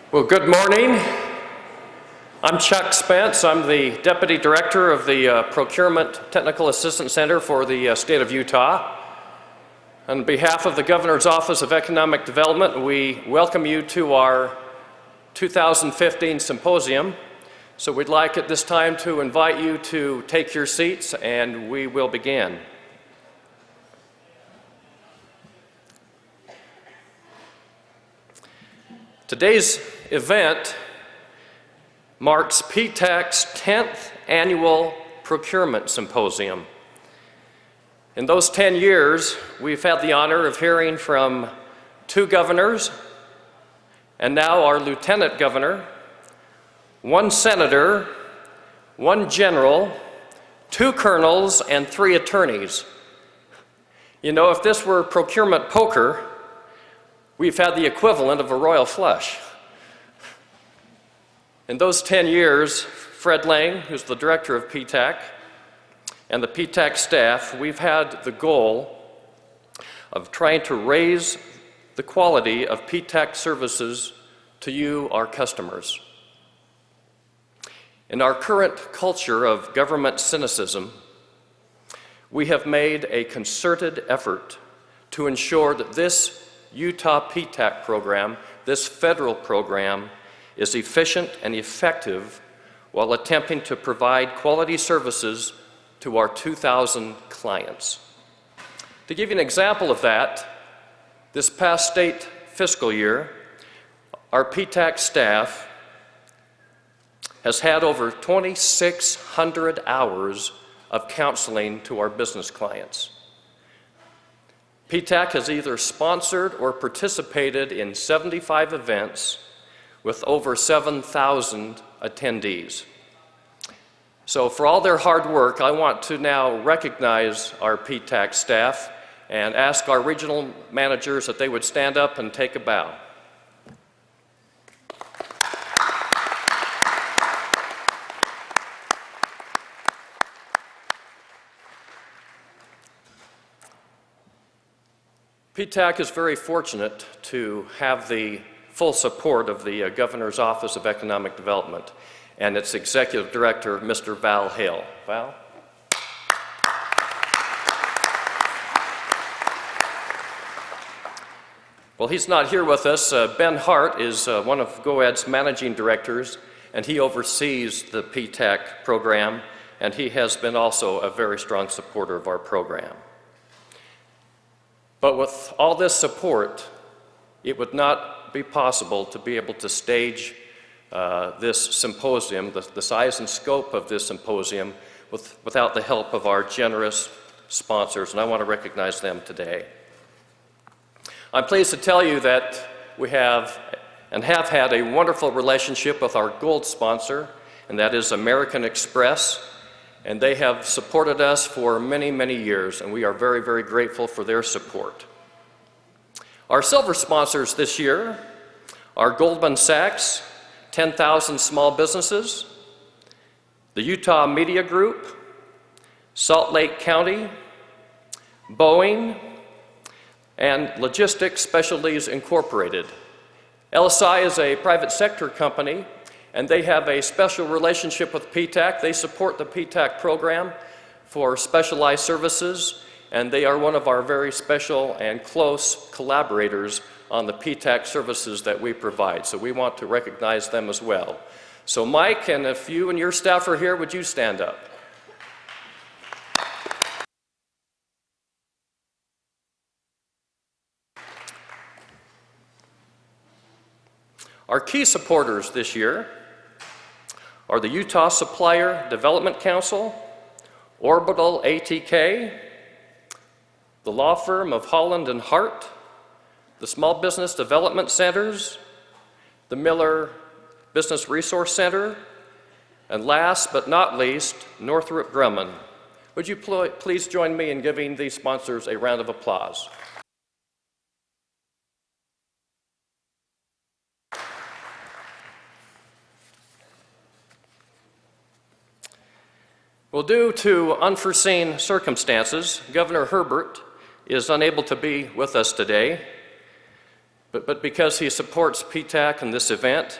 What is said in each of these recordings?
Well, good morning. I'm Chuck Spence. I'm the Deputy Director of the Procurement Technical Assistance Center for the state of Utah. On behalf of the Governor's Office of Economic Development, we welcome you to our 2015 Symposium. So we'd like at this time to invite you to take your seats and we will begin. Today's event marks PTAC's 10th annual Procurement Symposium. In those 10 years, we've had the honor of hearing from 2 governors, and now our lieutenant governor, 1 senator, 1 general, 2 colonels, and 3 attorneys. You know, if this were procurement poker, we've had the equivalent of a royal flush. In those 10 years, Fred Lang, who's the director of PTAC, and the PTAC staff, we've had the goal of trying to raise the quality of PTAC services to you, our customers. In our current culture of government cynicism, we have made a concerted effort to ensure that this Utah PTAC program, this federal program, is efficient and effective while attempting to provide quality services to our 2,000 clients. To give you an example of that, this past state fiscal year, our PTAC staff has had over 2,600 hours of counseling to our business clients. PTAC has either sponsored or participated in 75 events with over 7,000 attendees. So for all their hard work, I want to now recognize our PTAC staff and ask our regional managers that they would stand up and take a bow. PTAC is very fortunate to have the full support of the Governor's Office of Economic Development and its Executive Director, Mr. Val Hale. Val? Well, he's not here with us. Ben Hart is one of GOED's managing directors, and he oversees the PTAC program, and he has been also a very strong supporter of our program. But with all this support, it would not be possible to be able to stage this symposium, the size and scope of this symposium, without the help of our generous sponsors, and I want to recognize them today. I'm pleased to tell you that we have and have had a wonderful relationship with our gold sponsor, and that is American Express. And they have supported us for many, many years, and we are very, very grateful for their support. Our silver sponsors this year are Goldman Sachs, 10,000 Small Businesses, the Utah Media Group, Salt Lake County, Boeing, and Logistics Specialties Incorporated. LSI is a private sector company, and they have a special relationship with PTAC. They support the PTAC program for specialized services, and they are one of our very special and close collaborators on the PTAC services that we provide. So we want to recognize them as well. So Mike, and if you and your staff are here, would you stand up? Our key supporters this year are the Utah Supplier Development Council, Orbital ATK, the law firm of Holland and Hart, the Small Business Development Centers, the Miller Business Resource Center, and last but not least, Northrop Grumman. Would you please join me in giving these sponsors a round of applause? Well, due to unforeseen circumstances, Governor Herbert is unable to be with us today, But because he supports PTAC in this event,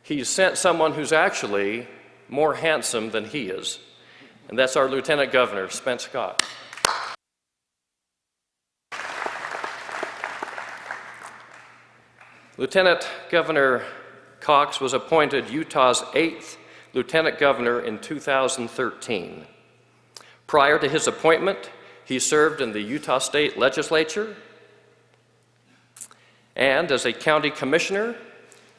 he's sent someone who's actually more handsome than he is, and that's our Lieutenant Governor, Spence Scott. Lieutenant Governor Cox was appointed Utah's 8th Lieutenant Governor in 2013. Prior to his appointment, he served in the Utah State Legislature and as a county commissioner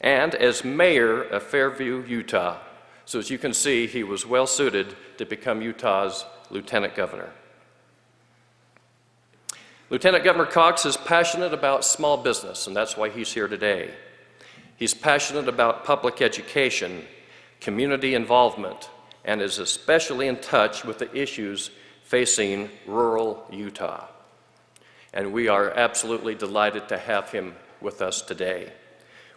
and as mayor of Fairview, Utah. So as you can see, he was well suited to become Utah's Lieutenant Governor. Lieutenant Governor Cox is passionate about small business, and that's why he's here today. He's passionate about public education, community involvement, and is especially in touch with the issues facing rural Utah. And we are absolutely delighted to have him with us today.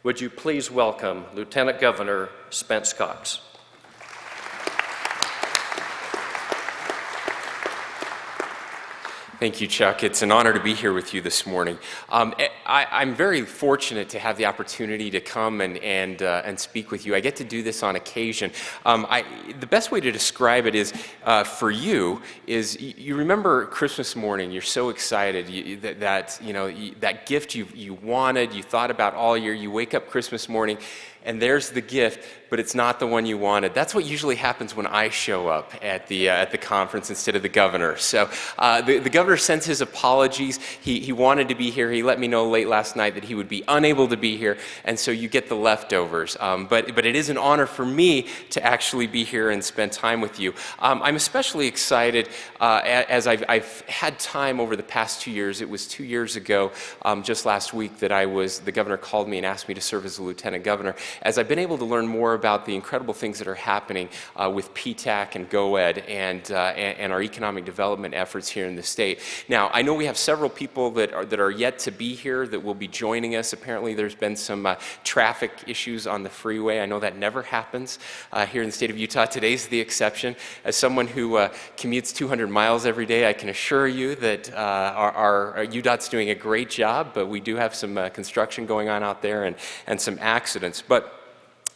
Would you please welcome Lieutenant Governor Spence Cox. Thank you, Chuck. It's an honor to be here with you this morning. I'm very fortunate to have the opportunity to come and speak with you. I get to do this on occasion. The best way to describe it is, for you, is you remember Christmas morning. You're so excited that gift you wanted, you thought about all year. You wake up Christmas morning, and there's the gift, but it's not the one you wanted. That's what usually happens when I show up at the conference instead of the governor. So the governor sends his apologies. He wanted to be here. He let me know late last night that he would be unable to be here, and so you get the leftovers. But it is an honor for me to actually be here and spend time with you. I'm especially excited as I've had time over the past 2 years. It was 2 years ago, just last week, that the governor called me and asked me to serve as a lieutenant governor. As I've been able to learn more about the incredible things that are happening with PTAC and GoEd and our economic development efforts here in the state. Now, I know we have several people that are yet to be here that will be joining us. Apparently, there's been some traffic issues on the freeway. I know that never happens here in the state of Utah. Today's the exception. As someone who commutes 200 miles every day, I can assure you that our UDOT's doing a great job, but we do have some construction going on out there and some accidents. But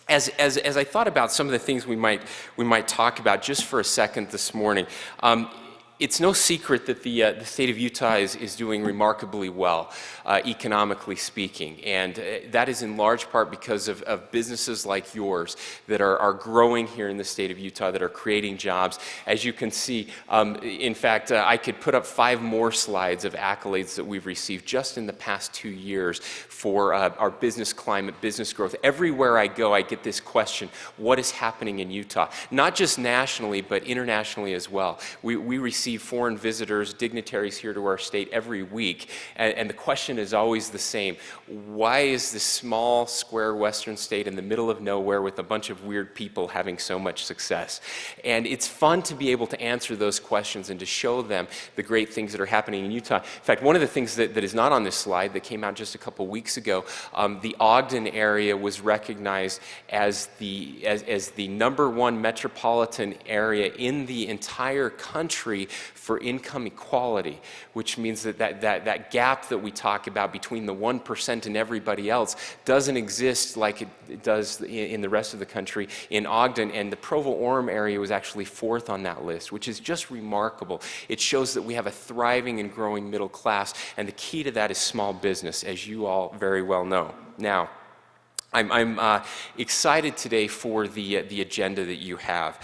as I thought about some of the things we might talk about just for a second this morning, it's no secret that the state of Utah is doing remarkably well, economically speaking, and that is in large part because of businesses like yours that are growing here in the state of Utah, that are creating jobs. As you can see, in fact, I could put up 5 more slides of accolades that we've received just in the past 2 years for our business climate, business growth. Everywhere I go, I get this question: what is happening in Utah? Not just nationally, but internationally as well. We receive foreign visitors, dignitaries here to our state every week, and the question is always the same: why is this small, square western state in the middle of nowhere with a bunch of weird people having so much success? And it's fun to be able to answer those questions and to show them the great things that are happening in Utah. In fact, one of the things that is not on this slide that came out just a couple weeks ago, the Ogden area was recognized as the #1 metropolitan area in the entire country for income equality, which means that gap that we talk about between the 1% and everybody else doesn't exist like it does in the rest of the country in Ogden, and the Provo-Orem area was actually 4th on that list, which is just remarkable. It shows that we have a thriving and growing middle class, and the key to that is small business, as you all very well know. Now, I'm excited today for the agenda that you have.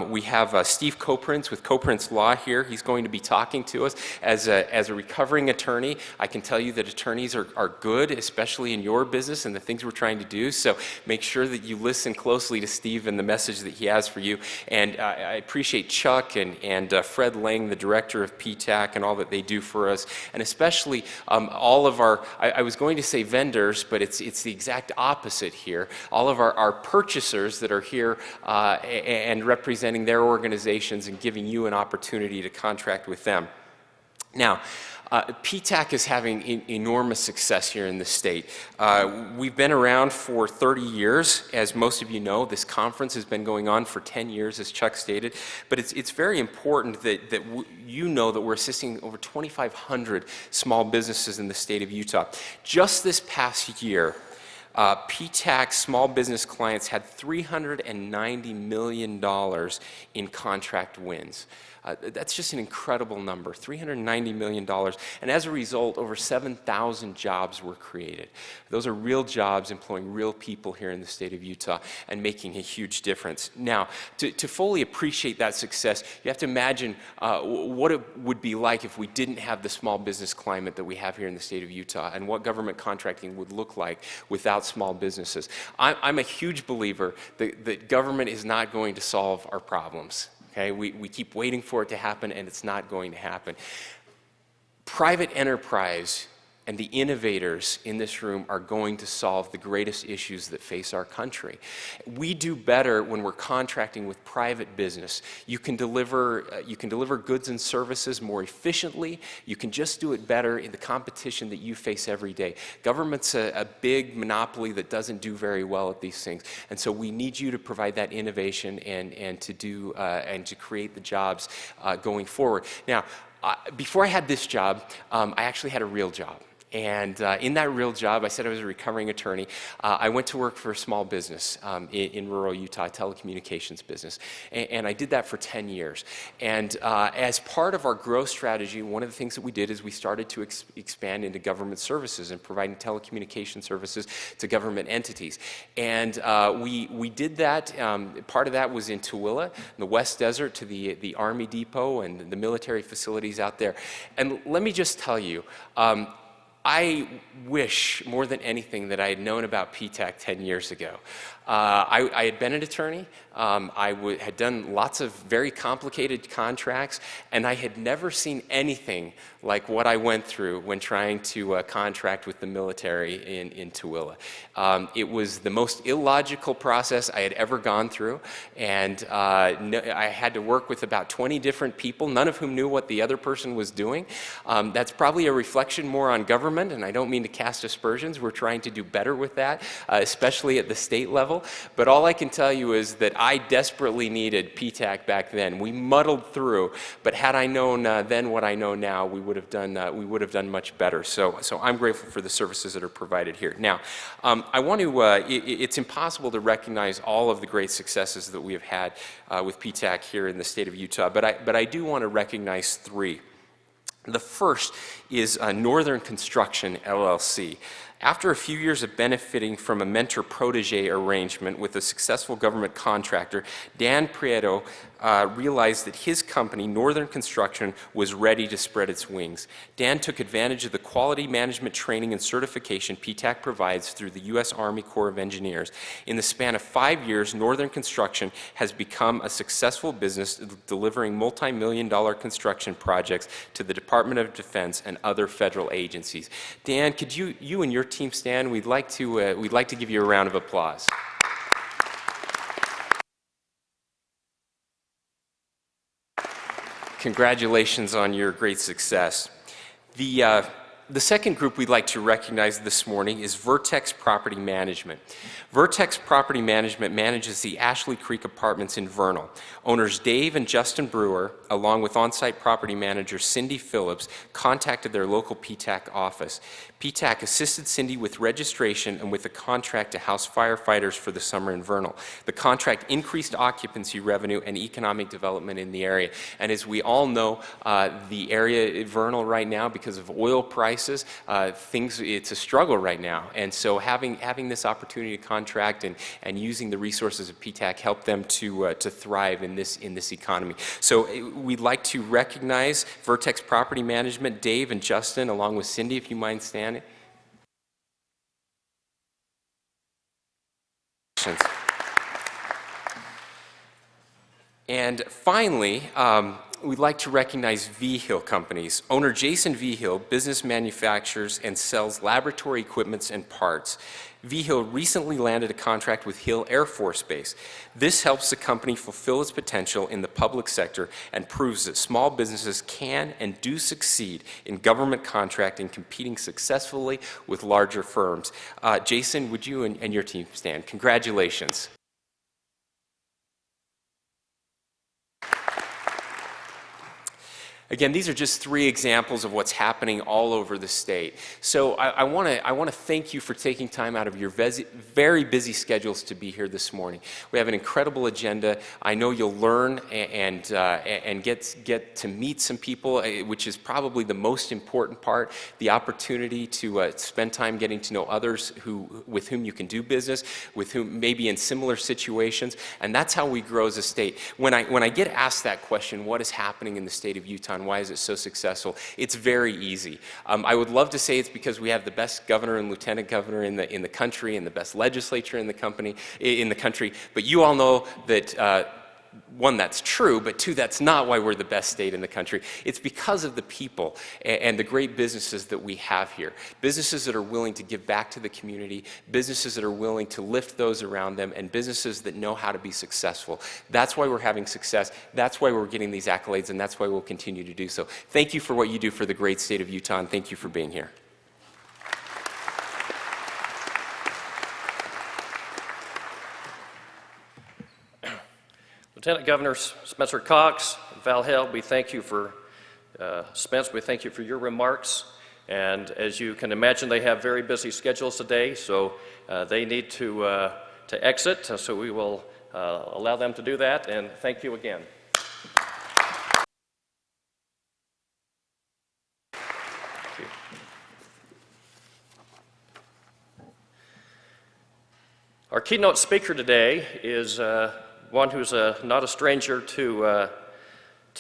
We have Steve Koprince with Koprince Law here. He's going to be talking to us as a recovering attorney. I can tell you that attorneys are good, especially in your business and the things we're trying to do. So make sure that you listen closely to Steve and the message that he has for you. And I appreciate Chuck and Fred Lang, the director of PTAC, and all that they do for us, and especially all of our, I was going to say vendors, but it's the exact opposite here. All of our purchasers that are here and representing their organizations and giving you an opportunity to contract with them. Now, PTAC is having enormous success here in the state. We've been around for 30 years. As most of you know, this conference has been going on for 10 years, as Chuck stated. But it's very important that you know that we're assisting over 2,500 small businesses in the state of Utah. Just this past year, PTAC small business clients had $390 million in contract wins. That's just an incredible number, $390 million. And as a result, over 7,000 jobs were created. Those are real jobs employing real people here in the state of Utah and making a huge difference. Now, to fully appreciate that success, you have to imagine what it would be like if we didn't have the small business climate that we have here in the state of Utah, and what government contracting would look like without small businesses. I'm a huge believer that government is not going to solve our problems. Okay? We keep waiting for it to happen, and it's not going to happen. Private enterprise and the innovators in this room are going to solve the greatest issues that face our country. We do better when we're contracting with private business. You can deliver goods and services more efficiently. You can just do it better in the competition that you face every day. Government's a big monopoly that doesn't do very well at these things, and so we need you to provide that innovation and to create the jobs going forward. Now, before I had this job, I actually had a real job. And in that real job, I said I was a recovering attorney. I went to work for a small business in rural Utah, a telecommunications business. And I did that for 10 years. And as part of our growth strategy, one of the things that we did is we started to expand into government services and providing telecommunication services to government entities. And we did that. Part of that was in Tooele, in the West Desert, to the Army Depot and the military facilities out there. And let me just tell you, I wish more than anything that I had known about PTAC 10 years ago. I had been an attorney. I had done lots of very complicated contracts, and I had never seen anything like what I went through when trying to contract with the military in Tooele. It was the most illogical process I had ever gone through, and I had to work with about 20 different people, none of whom knew what the other person was doing. That's probably a reflection more on government, and I don't mean to cast aspersions. We're trying to do better with that, especially at the state level. But all I can tell you is that I desperately needed PTAC back then. We muddled through, but had I known then what I know now, we would have done much better. So I'm grateful for the services that are provided here. Now, I want to. It's impossible to recognize all of the great successes that we have had with PTAC here in the state of Utah, but I do want to recognize three. The first is Northern Construction, LLC. After a few years of benefiting from a mentor-protege arrangement with a successful government contractor, Dan Prieto realized that his company, Northern Construction, was ready to spread its wings. Dan took advantage of the quality management training and certification PTAC provides through the U.S. Army Corps of Engineers. In the span of 5 years, Northern Construction has become a successful business delivering multi-million-dollar construction projects to the Department of Defense and other federal agencies. Dan, could you and your team stand? We'd like to give you a round of applause. Congratulations on your great success. The second group we'd like to recognize this morning is Vertex Property Management. Vertex Property Management manages the Ashley Creek Apartments in Vernal. Owners Dave and Justin Brewer, along with on-site property manager Cindy Phillips, contacted their local PTAC office. PTAC assisted Cindy with registration and with a contract to house firefighters for the summer in Vernal. The contract increased occupancy revenue and economic development in the area. And as we all know, the area in Vernal right now, because of oil prices, it's a struggle right now. And so having this opportunity to contract and using the resources of PTAC helped them to thrive in this economy. So we'd like to recognize Vertex Property Management, Dave and Justin, along with Cindy, if you mind standing. And finally, we'd like to recognize V-Hill Companies. Owner Jason V-Hill, business manufactures and sells laboratory equipments and parts. V-Hill recently landed a contract with Hill Air Force Base. This helps the company fulfill its potential in the public sector and proves that small businesses can and do succeed in government contracting, competing successfully with larger firms. Jason, would you and your team stand? Congratulations. Again, these are just 3 examples of what's happening all over the state. So I want to thank you for taking time out of your very busy schedules to be here this morning. We have an incredible agenda. I know you'll learn and get to meet some people, which is probably the most important part, the opportunity to spend time getting to know others with whom you can do business, with whom maybe in similar situations, and that's how we grow as a state. When I get asked that question, what is happening in the state of Utah? Why is it so successful? It's very easy. I would love to say it's because we have the best governor and lieutenant governor in the country and the best legislature in the country. But you all know that 1, that's true, but 2, that's not why we're the best state in the country. It's because of the people and the great businesses that we have here. Businesses that are willing to give back to the community, businesses that are willing to lift those around them, and businesses that know how to be successful. That's why we're having success. That's why we're getting these accolades, and that's why we'll continue to do so. Thank you for what you do for the great state of Utah, and thank you for being here. Lieutenant Governor Spencer Cox, Val Held, we thank you for, Spence, we thank you for your remarks. And as you can imagine, they have very busy schedules today, so they need to exit, so we will allow them to do that, and thank you again. Thank you. Our keynote speaker today is one who's not a stranger to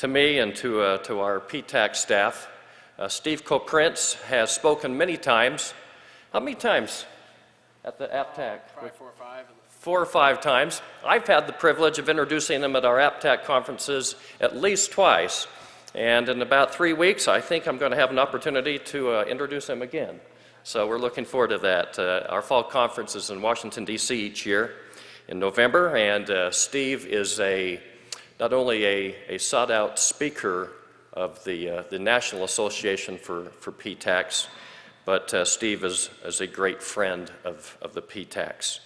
me and to our PTAC staff. Steve Koprince has spoken many times. How many times at the APTAC? Probably 4 or 5. 4 or 5 times. I've had the privilege of introducing him at our APTAC conferences at least twice. And in about 3 weeks, I think I'm going to have an opportunity to introduce him again. So we're looking forward to that. Our fall conference is in Washington, D.C. each year in November, and Steve is not only a sought-out speaker of the National Association for PTACs, but Steve is a great friend of the PTACs.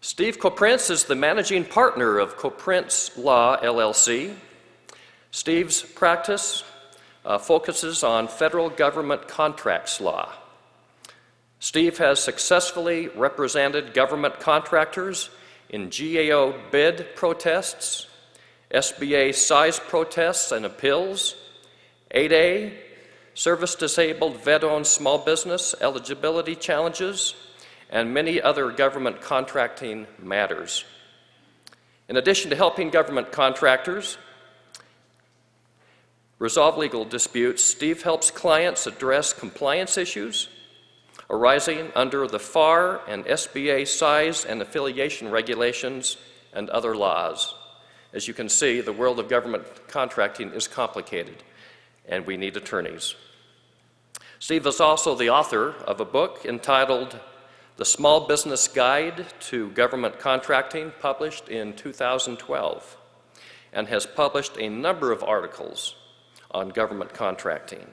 Steve Koprince is the managing partner of Koprince Law, LLC. Steve's practice focuses on federal government contracts law. Steve has successfully represented government contractors in GAO bid protests, SBA size protests and appeals, 8A, service-disabled vet-owned small business eligibility challenges, and many other government contracting matters. In addition to helping government contractors resolve legal disputes, Steve helps clients address compliance issues arising under the FAR and SBA size and affiliation regulations and other laws. As you can see, the world of government contracting is complicated, and we need attorneys. Steve is also the author of a book entitled The Small Business Guide to Government Contracting, published in 2012, and has published a number of articles on government contracting.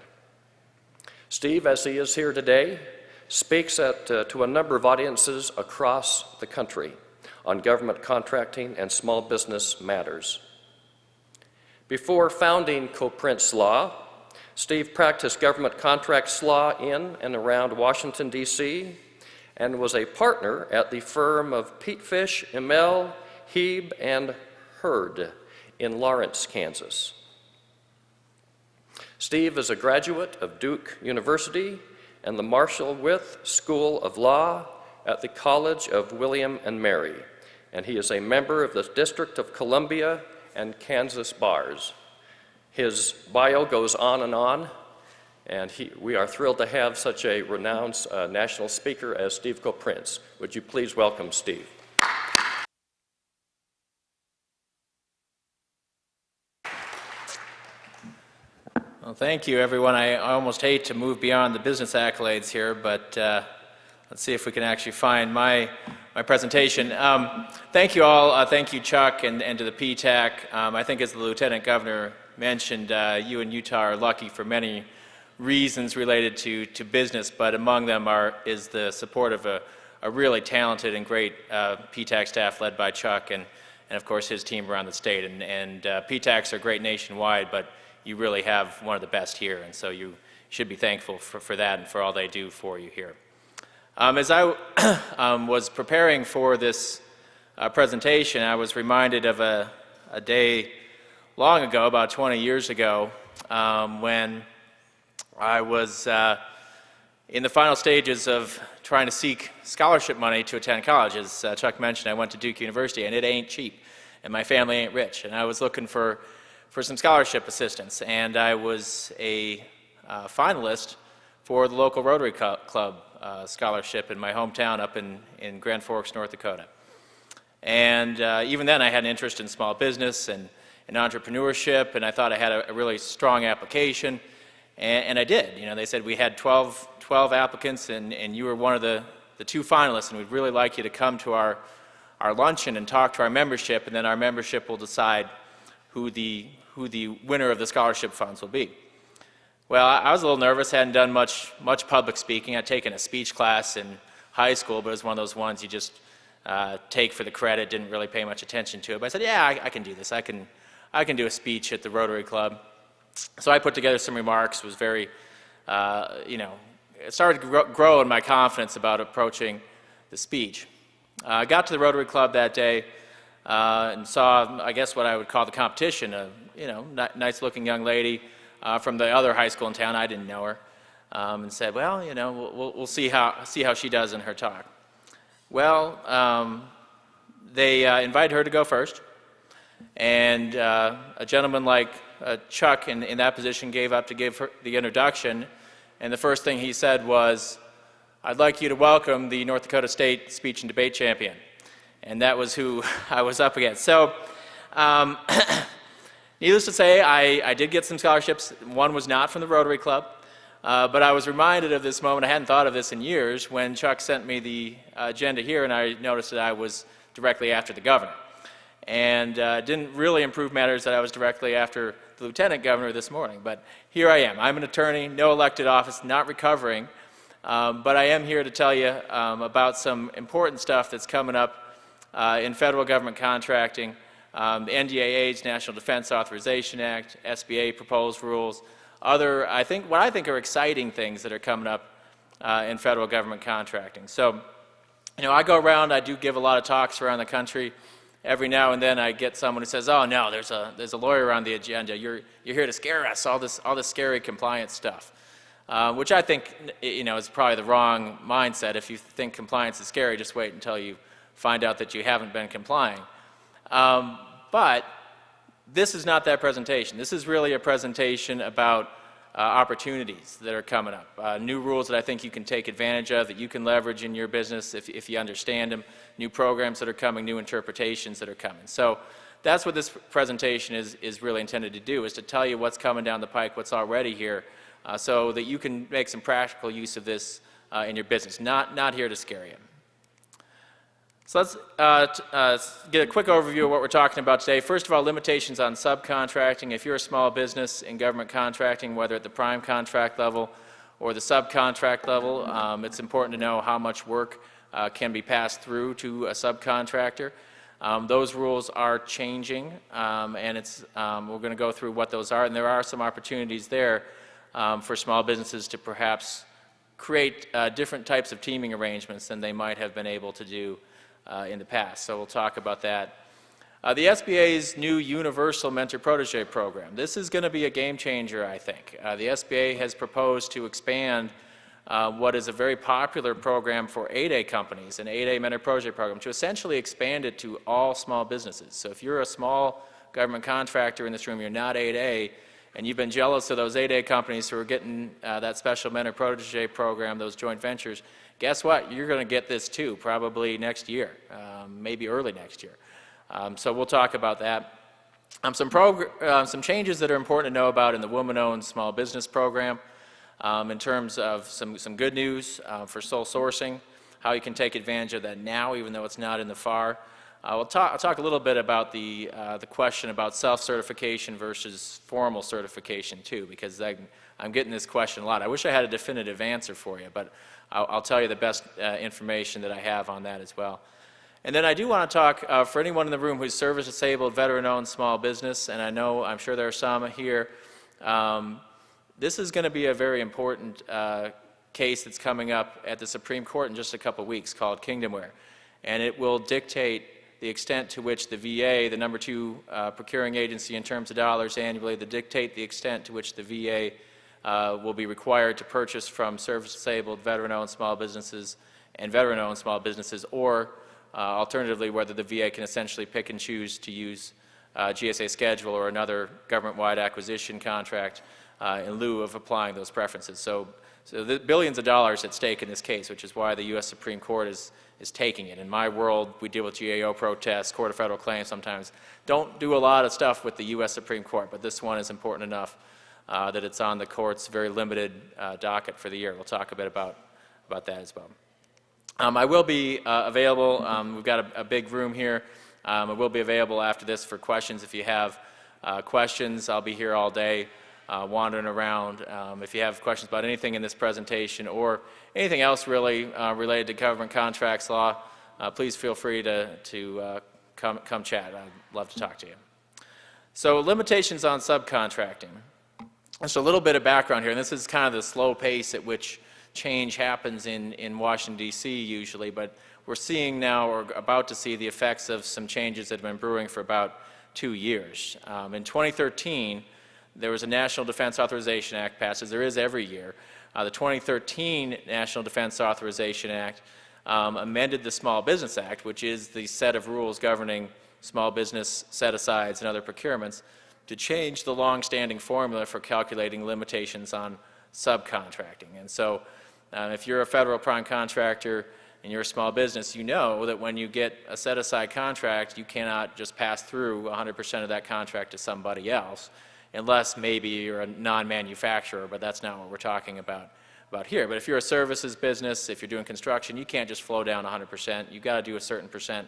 Steve, as he is here today, speaks to a number of audiences across the country on government contracting and small business matters. Before founding Koprince Law, Steve practiced government contracts law in and around Washington, D.C., and was a partner at the firm of Petefish, Imel, Hebe, and Hurd in Lawrence, Kansas. Steve is a graduate of Duke University and the Marshall Wythe School of Law at the College of William and Mary, and he is a member of the District of Columbia and Kansas bars. His bio goes on, and we are thrilled to have such a renowned national speaker as Steve Koprince. Would you please welcome Steve? Well, thank you, everyone. I almost hate to move beyond the business accolades here, but let's see if we can actually find my presentation. Thank you all. Thank you, Chuck, and to the PTAC. I think as the Lieutenant Governor mentioned, you in Utah are lucky for many reasons related to business, but among them is the support of a really talented and great PTAC staff led by Chuck and of course his team around the state. And PTACs are great nationwide, but you really have one of the best here, and so you should be thankful for that and for all they do for you here. As I was preparing for this presentation, I was reminded of a day long ago, about 20 years ago, when I was in the final stages of trying to seek scholarship money to attend college. As Chuck mentioned, I went to Duke University, and it ain't cheap, and my family ain't rich, and I was looking for some scholarship assistance, and I was a finalist for the local Rotary Club scholarship in my hometown up in Grand Forks, North Dakota. And even then I had an interest in small business and entrepreneurship, and I thought I had a really strong application, and I did. You know, they said we had 12 applicants, and you were one of the 2 finalists, and we'd really like you to come to our luncheon and talk to our membership, and then our membership will decide who the winner of the scholarship funds will be. Well, I was a little nervous, hadn't done much public speaking. I'd taken a speech class in high school, but it was one of those ones you just take for the credit, didn't really pay much attention to it. But I said, yeah, I can do this. I can do a speech at the Rotary Club. So I put together some remarks, was very, it started to grow in my confidence about approaching the speech. I got to the Rotary Club that day and saw, I guess, what I would call the competition, a nice-looking young lady from the other high school in town. I didn't know her, and said, well, we'll see how she does in her talk. Well, they invited her to go first, and a gentleman like Chuck in that position gave up to give her the introduction, and the first thing he said was, I'd like you to welcome the North Dakota State Speech and Debate Champion. And that was who I was up against. So, needless to say, I did get some scholarships. One was not from the Rotary Club, but I was reminded of this moment. I hadn't thought of this in years when Chuck sent me the agenda here, and I noticed that I was directly after the governor. And didn't really improve matters that I was directly after the Lieutenant Governor this morning. But here I am. I'm an attorney, no elected office, not recovering, but I am here to tell you about some important stuff that's coming up in federal government contracting, the NDAA's National Defense Authorization Act, SBA proposed rules, other, what I think are exciting things that are coming up in federal government contracting. So, I go around, I do give a lot of talks around the country. Every now and then I get someone who says, oh no, there's a lawyer on the agenda, you're here to scare us, all this scary compliance stuff. Which I think, is probably the wrong mindset. If you think compliance is scary, just wait until you find out that you haven't been complying. But this is not that presentation. This is really a presentation about opportunities that are coming up, new rules that I think you can take advantage of, that you can leverage in your business if you understand them, new programs that are coming, new interpretations that are coming. So that's what this presentation is really intended to do, is to tell you what's coming down the pike, what's already here, so that you can make some practical use of this in your business, not here to scare you. So let's get a quick overview of what we're talking about today. First of all, limitations on subcontracting. If you're a small business in government contracting, whether at the prime contract level or the subcontract level, it's important to know how much work can be passed through to a subcontractor. Those rules are changing, and we're going to go through what those are, and there are some opportunities there for small businesses to perhaps create different types of teaming arrangements than they might have been able to do in the past. So we'll talk about that. The SBA's new Universal Mentor-Protege program. This is going to be a game changer, I think. The SBA has proposed to expand what is a very popular program for 8A companies, an 8A Mentor-Protege program, to essentially expand it to all small businesses. So if you're a small government contractor in this room, you're not 8A, and you've been jealous of those 8A companies who are getting that special Mentor-Protege program, those joint ventures, guess what? You're going to get this too, probably next year, maybe early next year. So we'll talk about that. Some changes that are important to know about in the woman-owned small business program in terms of some good news for sole sourcing, how you can take advantage of that now even though it's not in the FAR. I'll talk a little bit about the question about self-certification versus formal certification too, because I'm getting this question a lot. I wish I had a definitive answer for you, but I'll tell you the best information that I have on that as well. And then I do want to talk for anyone in the room who's service-disabled, veteran-owned small business, and I'm sure there are some here. This is going to be a very important case that's coming up at the Supreme Court in just a couple weeks called Kingdomware, and it will dictate the extent to which the VA, the number 2 procuring agency in terms of dollars annually, to dictate the extent to which the VA will be required to purchase from service-disabled, veteran-owned small businesses and veteran-owned small businesses, or alternatively whether the VA can essentially pick and choose to use GSA schedule or another government-wide acquisition contract in lieu of applying those preferences. So the billions of dollars at stake in this case, which is why the U.S. Supreme Court is taking it. In my world, we deal with GAO protests, Court of Federal Claims sometimes. Don't do a lot of stuff with the U.S. Supreme Court, but this one is important enough that it's on the court's very limited docket for the year. We'll talk a bit about that as well. I will be available. We've got a big room here. I will be available after this for questions. If you have questions, I'll be here all day wandering around. If you have questions about anything in this presentation or anything else really related to government contracts law, please feel free to come chat. I'd love to talk to you. So limitations on subcontracting. Just a little bit of background here, and this is kind of the slow pace at which change happens in Washington, D.C. usually, but we're seeing now, or about to see, the effects of some changes that have been brewing for about 2 years. In 2013, there was a National Defense Authorization Act passed, as there is every year. The 2013 National Defense Authorization Act amended the Small Business Act, which is the set of rules governing small business set-asides and other procurements, to change the long-standing formula for calculating limitations on subcontracting. And so if you're a federal prime contractor and you're a small business, you know that when you get a set-aside contract, you cannot just pass through 100% of that contract to somebody else, unless maybe you're a non-manufacturer, but that's not what we're talking about here. But if you're a services business, if you're doing construction, you can't just flow down 100%. You've got to do a certain percent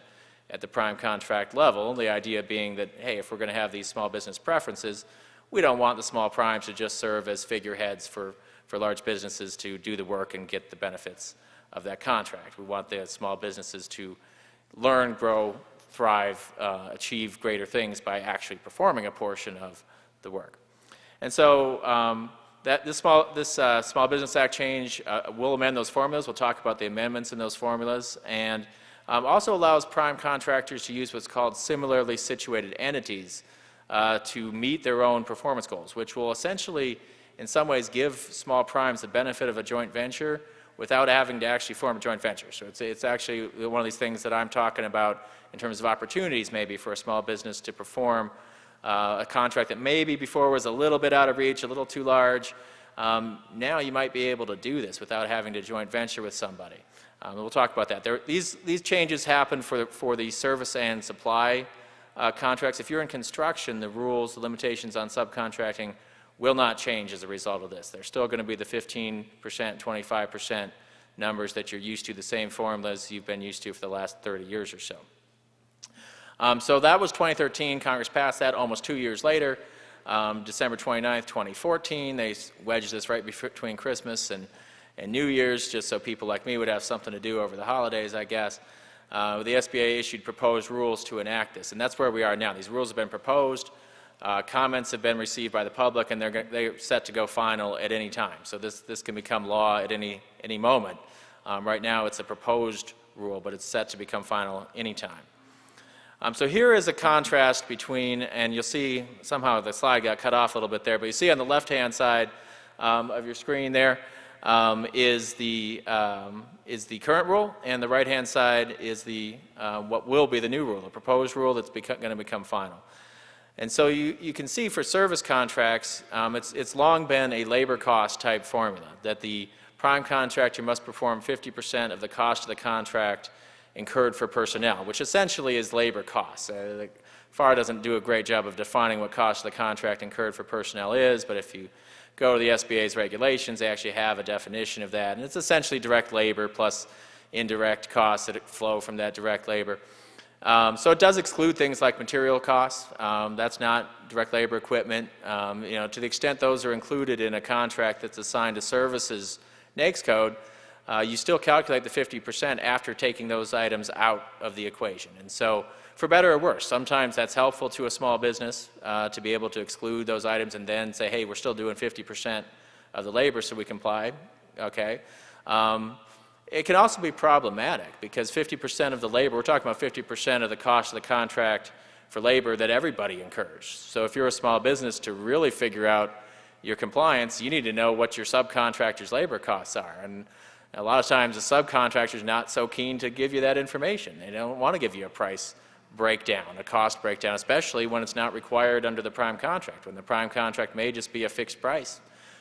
at the prime contract level, the idea being that, hey, if we're going to have these small business preferences, we don't want the small primes to just serve as figureheads for large businesses to do the work and get the benefits of that contract. We want the small businesses to learn, grow, thrive, achieve greater things by actually performing a portion of the work. And so this Small Business Act change will amend those formulas. We'll talk about the amendments in those formulas, and also allows prime contractors to use what's called similarly situated entities to meet their own performance goals, which will essentially, in some ways, give small primes the benefit of a joint venture without having to actually form a joint venture. So it's actually one of these things that I'm talking about in terms of opportunities maybe for a small business to perform a contract that maybe before was a little bit out of reach, a little too large. Now you might be able to do this without having to joint venture with somebody. We'll talk about that. These changes happen for the service and supply contracts. If you're in construction, the rules, the limitations on subcontracting will not change as a result of this. They're still going to be the 15%, 25% numbers that you're used to, the same formulas you've been used to for the last 30 years or so. So that was 2013. Congress passed that almost 2 years later. December 29th, 2014, they wedged this right between Christmas and New Year's, just so people like me would have something to do over the holidays, I guess. The SBA issued proposed rules to enact this, and that's where we are now. These rules have been proposed, comments have been received by the public, and they're set to go final at any time. So this can become law at any moment. Right now it's a proposed rule, but it's set to become final any time. So here is a contrast between, and you'll see somehow the slide got cut off a little bit there, but you see on the left-hand side of your screen there is the current rule, and the right-hand side is what will be the new rule, the proposed rule that's going to become final. And so you can see for service contracts, it's long been a labor cost type formula, that the prime contractor must perform 50% of the cost of the contract incurred for personnel, which essentially is labor costs. FAR doesn't do a great job of defining what cost of the contract incurred for personnel is, but if you go to the SBA's regulations, they actually have a definition of that, and it's essentially direct labor plus indirect costs that flow from that direct labor. So it does exclude things like material costs. That's not direct labor equipment. To the extent those are included in a contract that's assigned to services NAICS code, you still calculate the 50% after taking those items out of the equation. And so, for better or worse, sometimes that's helpful to a small business to be able to exclude those items and then say, hey, we're still doing 50% of the labor, so we comply. Okay. It can also be problematic because 50% of the labor, we're talking about 50% of the cost of the contract for labor that everybody incurs. So if you're a small business, to really figure out your compliance, you need to know what your subcontractor's labor costs are. And a lot of times the subcontractor's not so keen to give you that information. They don't want to give you a price breakdown, a cost breakdown, especially when it's not required under the prime contract, when the prime contract may just be a fixed price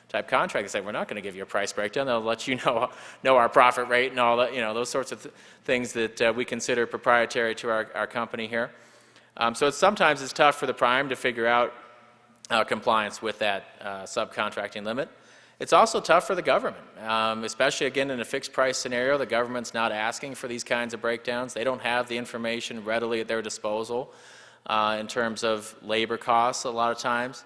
type contract. They say, we're not going to give you a price breakdown. They'll let you know our profit rate and all that, those sorts of things that we consider proprietary to our company here. So sometimes it's tough for the prime to figure out compliance with that subcontracting limit. It's also tough for the government, especially again in a fixed price scenario. The government's not asking for these kinds of breakdowns. They don't have the information readily at their disposal in terms of labor costs a lot of times.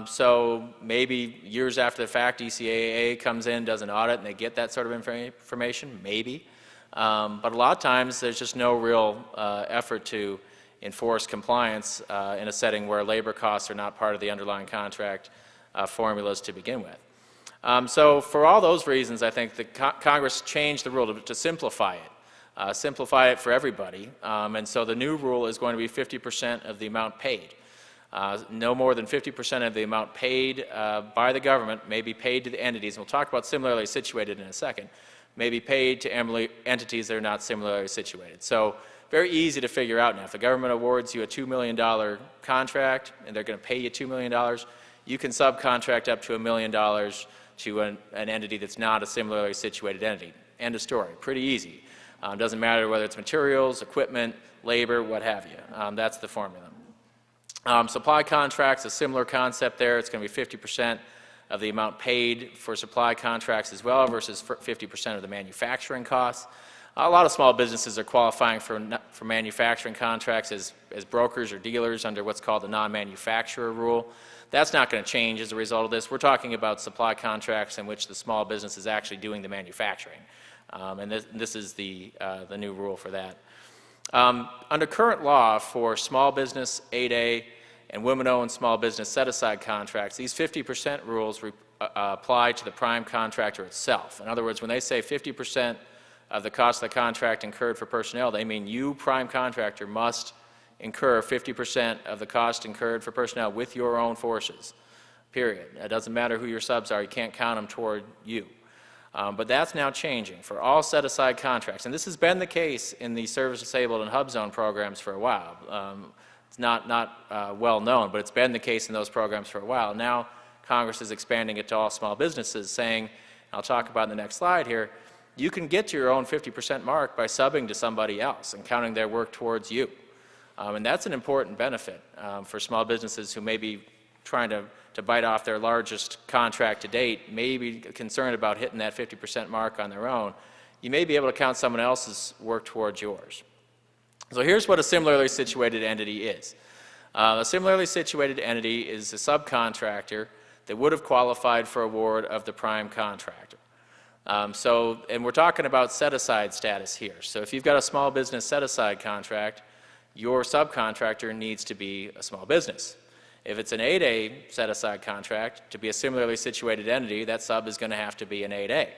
So maybe years after the fact, ECAA comes in, does an audit, and they get that sort of information, maybe. But a lot of times there's just no real effort to enforce compliance in a setting where labor costs are not part of the underlying contract formulas to begin with. So for all those reasons, I think the Congress changed the rule to simplify it for everybody. And so the new rule is going to be 50% of the amount paid. No more than 50% of the amount paid by the government may be paid to the entities, and we'll talk about similarly situated in a second, may be paid to entities that are not similarly situated. So very easy to figure out now. If the government awards you a $2 million contract and they're going to pay you $2 million, you can subcontract up to $1 million to an entity that's not a similarly situated entity. End of story. Pretty easy. Doesn't matter whether it's materials, equipment, labor, what have you. That's the formula. Supply contracts, a similar concept there. It's going to be 50% of the amount paid for supply contracts as well versus 50% of the manufacturing costs. A lot of small businesses are qualifying for manufacturing contracts as brokers or dealers under what's called the non-manufacturer rule. That's not going to change as a result of this. We're talking about supply contracts in which the small business is actually doing the manufacturing. And this is the new rule for that. Under current law for small business 8A and women-owned small business set-aside contracts, these 50% rules apply to the prime contractor itself. In other words, when they say 50% of the cost of the contract incurred for personnel, they mean you, prime contractor, must incur 50% of the cost incurred for personnel with your own forces, period. It doesn't matter who your subs are. You can't count them toward you. But that's now changing for all set-aside contracts. And this has been the case in the service-disabled and hub zone programs for a while. It's not well known, but it's been the case in those programs for a while. Now Congress is expanding it to all small businesses, saying, I'll talk about in the next slide here, you can get to your own 50% mark by subbing to somebody else and counting their work towards you. And that's an important benefit for small businesses who may be trying to bite off their largest contract to date, may be concerned about hitting that 50% mark on their own. You may be able to count someone else's work towards yours. So here's what a similarly situated entity is. A similarly situated entity is a subcontractor that would have qualified for award of the prime contractor. And we're talking about set-aside status here. So if you've got a small business set-aside contract, your subcontractor needs to be a small business. If it's an 8A set-aside contract, to be a similarly situated entity, that sub is going to have to be an 8A.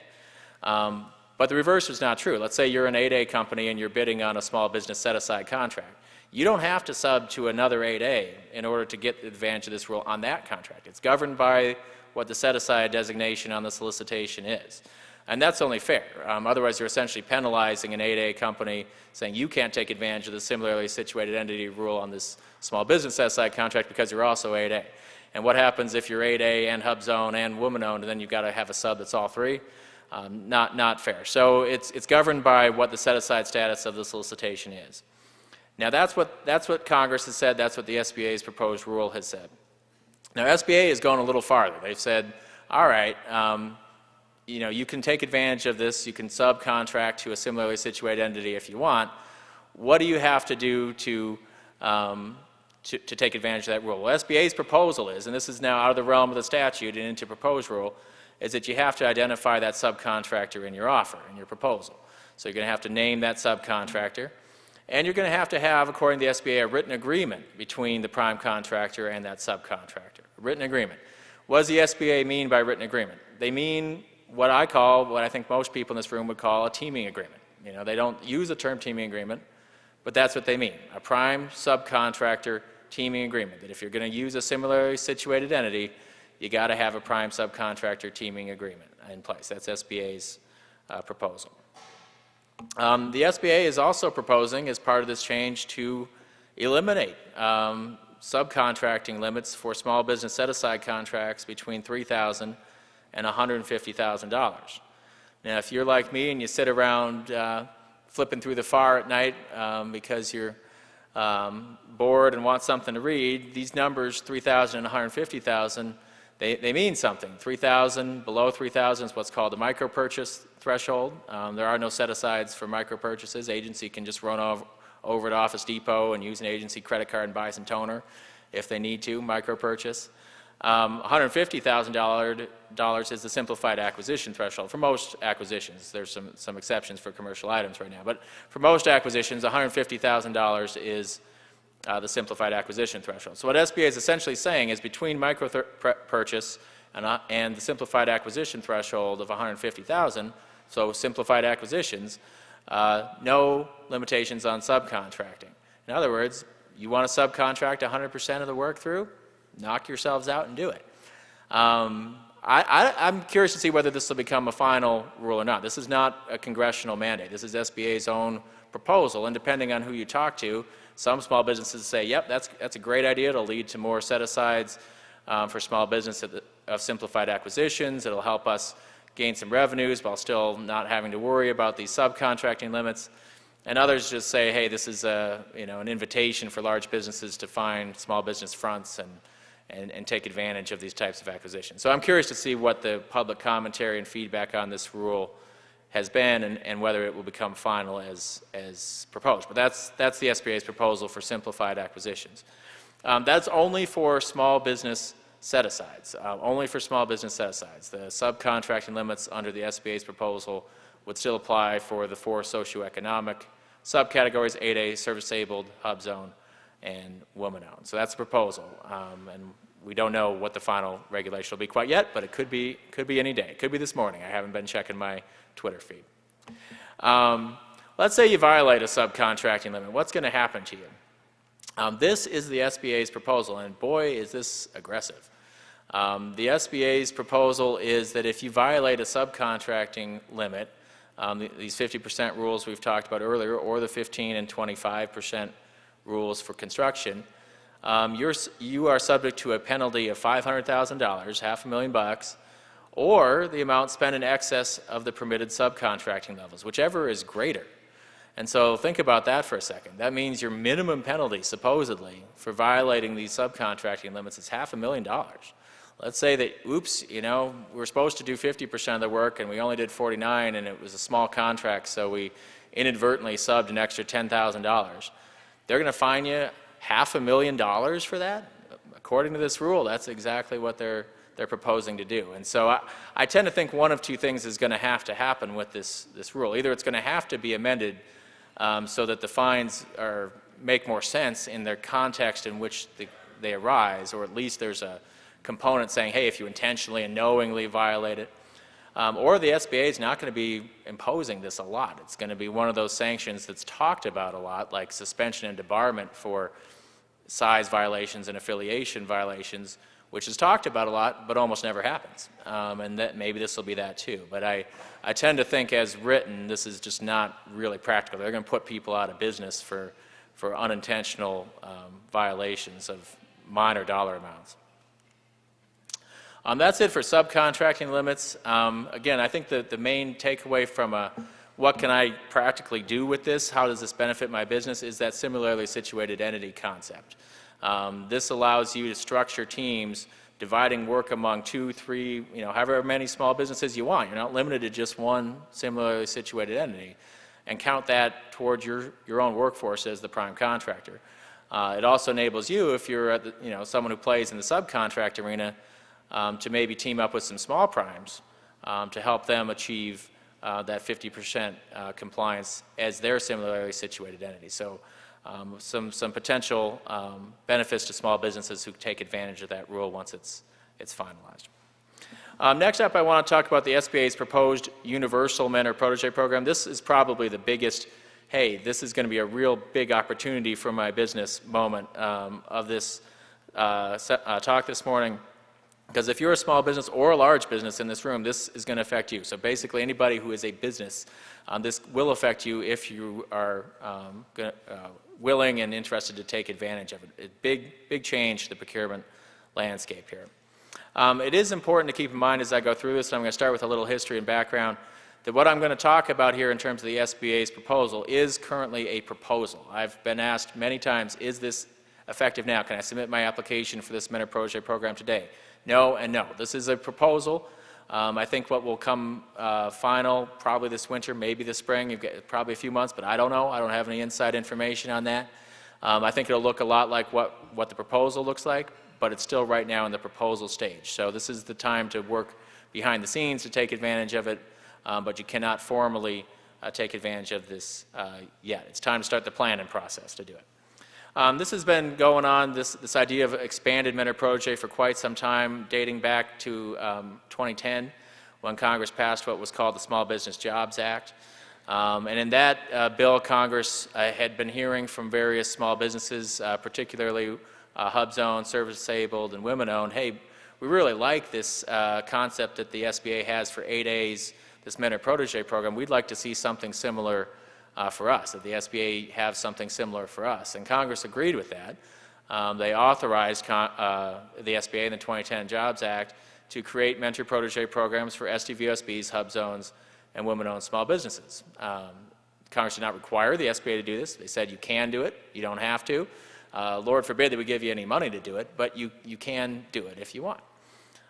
But the reverse is not true. Let's say you're an 8A company and you're bidding on a small business set-aside contract. You don't have to sub to another 8A in order to get advantage of this rule on that contract. It's governed by what the set-aside designation on the solicitation is. And that's only fair. Otherwise, you're essentially penalizing an 8A company, saying you can't take advantage of the similarly situated entity rule on this small business set-aside contract because you're also 8A. And what happens if you're 8A and hub zone and woman-owned, and then you've got to have a sub that's all three? Not fair. So it's governed by what the set-aside status of the solicitation is. Now that's what Congress has said, that's what the SBA's proposed rule has said. Now SBA is going a little farther. They've said, all right, you can take advantage of this, you can subcontract to a similarly situated entity if you want. What do you have to do to take advantage of that rule? Well, SBA's proposal is, and this is now out of the realm of the statute and into proposed rule, is that you have to identify that subcontractor in your offer, in your proposal. So you're going to have to name that subcontractor, and you're going to have, according to the SBA, a written agreement between the prime contractor and that subcontractor. A written agreement. What does the SBA mean by written agreement? They mean what I think most people in this room would call a teaming agreement. They don't use the term teaming agreement, but that's what they mean. A prime subcontractor teaming agreement, that if you're going to use a similarly situated entity, you got to have a prime subcontractor teaming agreement in place. That's SBA's proposal. The SBA is also proposing, as part of this change, to eliminate subcontracting limits for small business set-aside contracts between $3,000 and $150,000. Now, if you're like me and you sit around flipping through the FAR at night because you're bored and want something to read, these numbers, 3,000 and 150,000, they mean something. 3,000, below 3,000 is what's called the micro purchase threshold. There are no set-asides for micro purchases. Agency can just run over to Office Depot and use an agency credit card and buy some toner if they need to, micro purchase. $150,000 is the simplified acquisition threshold for most acquisitions. There's some exceptions for commercial items right now, but for most acquisitions, $150,000 is the simplified acquisition threshold. So what SBA is essentially saying is between micro purchase and the simplified acquisition threshold of $150,000, so simplified acquisitions, no limitations on subcontracting. In other words, you want to subcontract 100% of the work through? Knock yourselves out and do it. I'm curious to see whether this will become a final rule or not. This is not a congressional mandate. This is SBA's own proposal, and depending on who you talk to, some small businesses say, yep, that's a great idea. It'll lead to more set-asides for small business of simplified acquisitions. It'll help us gain some revenues while still not having to worry about these subcontracting limits. And others just say, hey, this is an invitation for large businesses to find small business fronts and take advantage of these types of acquisitions. So I'm curious to see what the public commentary and feedback on this rule has been and whether it will become final as proposed. But that's the SBA's proposal for simplified acquisitions. That's only for small business set-asides, only for small business set-asides. The subcontracting limits under the SBA's proposal would still apply for the 4 socioeconomic subcategories: 8A, service-disabled, hub zone, and woman-owned. So that's the proposal, and we don't know what the final regulation will be quite yet, but it could be any day. It could be this morning. I haven't been checking my Twitter feed. Let's say you violate a subcontracting limit. What's going to happen to you? This is the SBA's proposal, and boy, is this aggressive. The SBA's proposal is that if you violate a subcontracting limit, these 50% rules we've talked about earlier, or the 15 and 25% rules for construction, you are subject to a penalty of $500,000, $500,000, or the amount spent in excess of the permitted subcontracting levels, whichever is greater. And so think about that for a second. That means your minimum penalty, supposedly, for violating these subcontracting limits is $500,000. Let's say that, oops, we're supposed to do 50% of the work and we only did 49, and it was a small contract, so we inadvertently subbed an extra $10,000. They're going to fine you $500,000 for that? According to this rule, that's exactly what they're proposing to do. And so I tend to think one of two things is going to have to happen with this rule. Either it's going to have to be amended so that the fines make more sense in their context in which they arise, or at least there's a component saying, hey, if you intentionally and knowingly violate it, or the SBA is not going to be imposing this a lot. It's going to be one of those sanctions that's talked about a lot, like suspension and debarment for size violations and affiliation violations, which is talked about a lot, but almost never happens. And that maybe this will be that too. But I tend to think, as written, this is just not really practical. They're going to put people out of business for unintentional violations of minor dollar amounts. That's it for subcontracting limits. Again, I think the main takeaway from a what can I practically do with this? How does this benefit my business? Is that similarly situated entity concept. This allows you to structure teams, dividing work among 2, 3, however many small businesses you want. You're not limited to just one similarly situated entity, and count that towards your own workforce as the prime contractor. It also enables you, if you're someone who plays in the subcontract arena, to maybe team up with some small primes to help them achieve that 50% compliance as their similarly situated entity. So some potential benefits to small businesses who take advantage of that rule once it's finalized. Next up, I want to talk about the SBA's proposed Universal Mentor Protege Program. This is probably the biggest, hey, this is going to be a real big opportunity for my business moment of this talk this morning. Because if you're a small business or a large business in this room, this is going to affect you. So basically anybody who is a business, this will affect you if you are willing and interested to take advantage of it. A big change to the procurement landscape here. It is important to keep in mind as I go through this, and I'm going to start with a little history and background, that what I'm going to talk about here in terms of the SBA's proposal is currently a proposal. I've been asked many times, is this effective now? Can I submit my application for this Mentor Protege program today? No and no. This is a proposal. I think what will come final probably this winter, maybe this spring. You've got probably a few months, but I don't know. I don't have any inside information on that. I think it'll look a lot like what the proposal looks like, but it's still right now in the proposal stage. So this is the time to work behind the scenes to take advantage of it, but you cannot formally take advantage of this yet. It's time to start the planning process to do it. This has been going on, this idea of expanded mentor protege for quite some time, dating back to 2010, when Congress passed what was called the Small Business Jobs Act. And in that bill, Congress had been hearing from various small businesses, particularly HUBZone, service-disabled, and women-owned, hey, we really like this concept that the SBA has for 8As, this mentor protege program. We'd like to see something similar for us, that the SBA have something similar for us. And Congress agreed with that. They authorized the SBA in the 2010 Jobs Act to create mentor protege programs for SDVOSBs, HUBZones, and women-owned small businesses. Congress did not require the SBA to do this. They said you can do it, you don't have to. Lord forbid that we give you any money to do it, but you can do it if you want.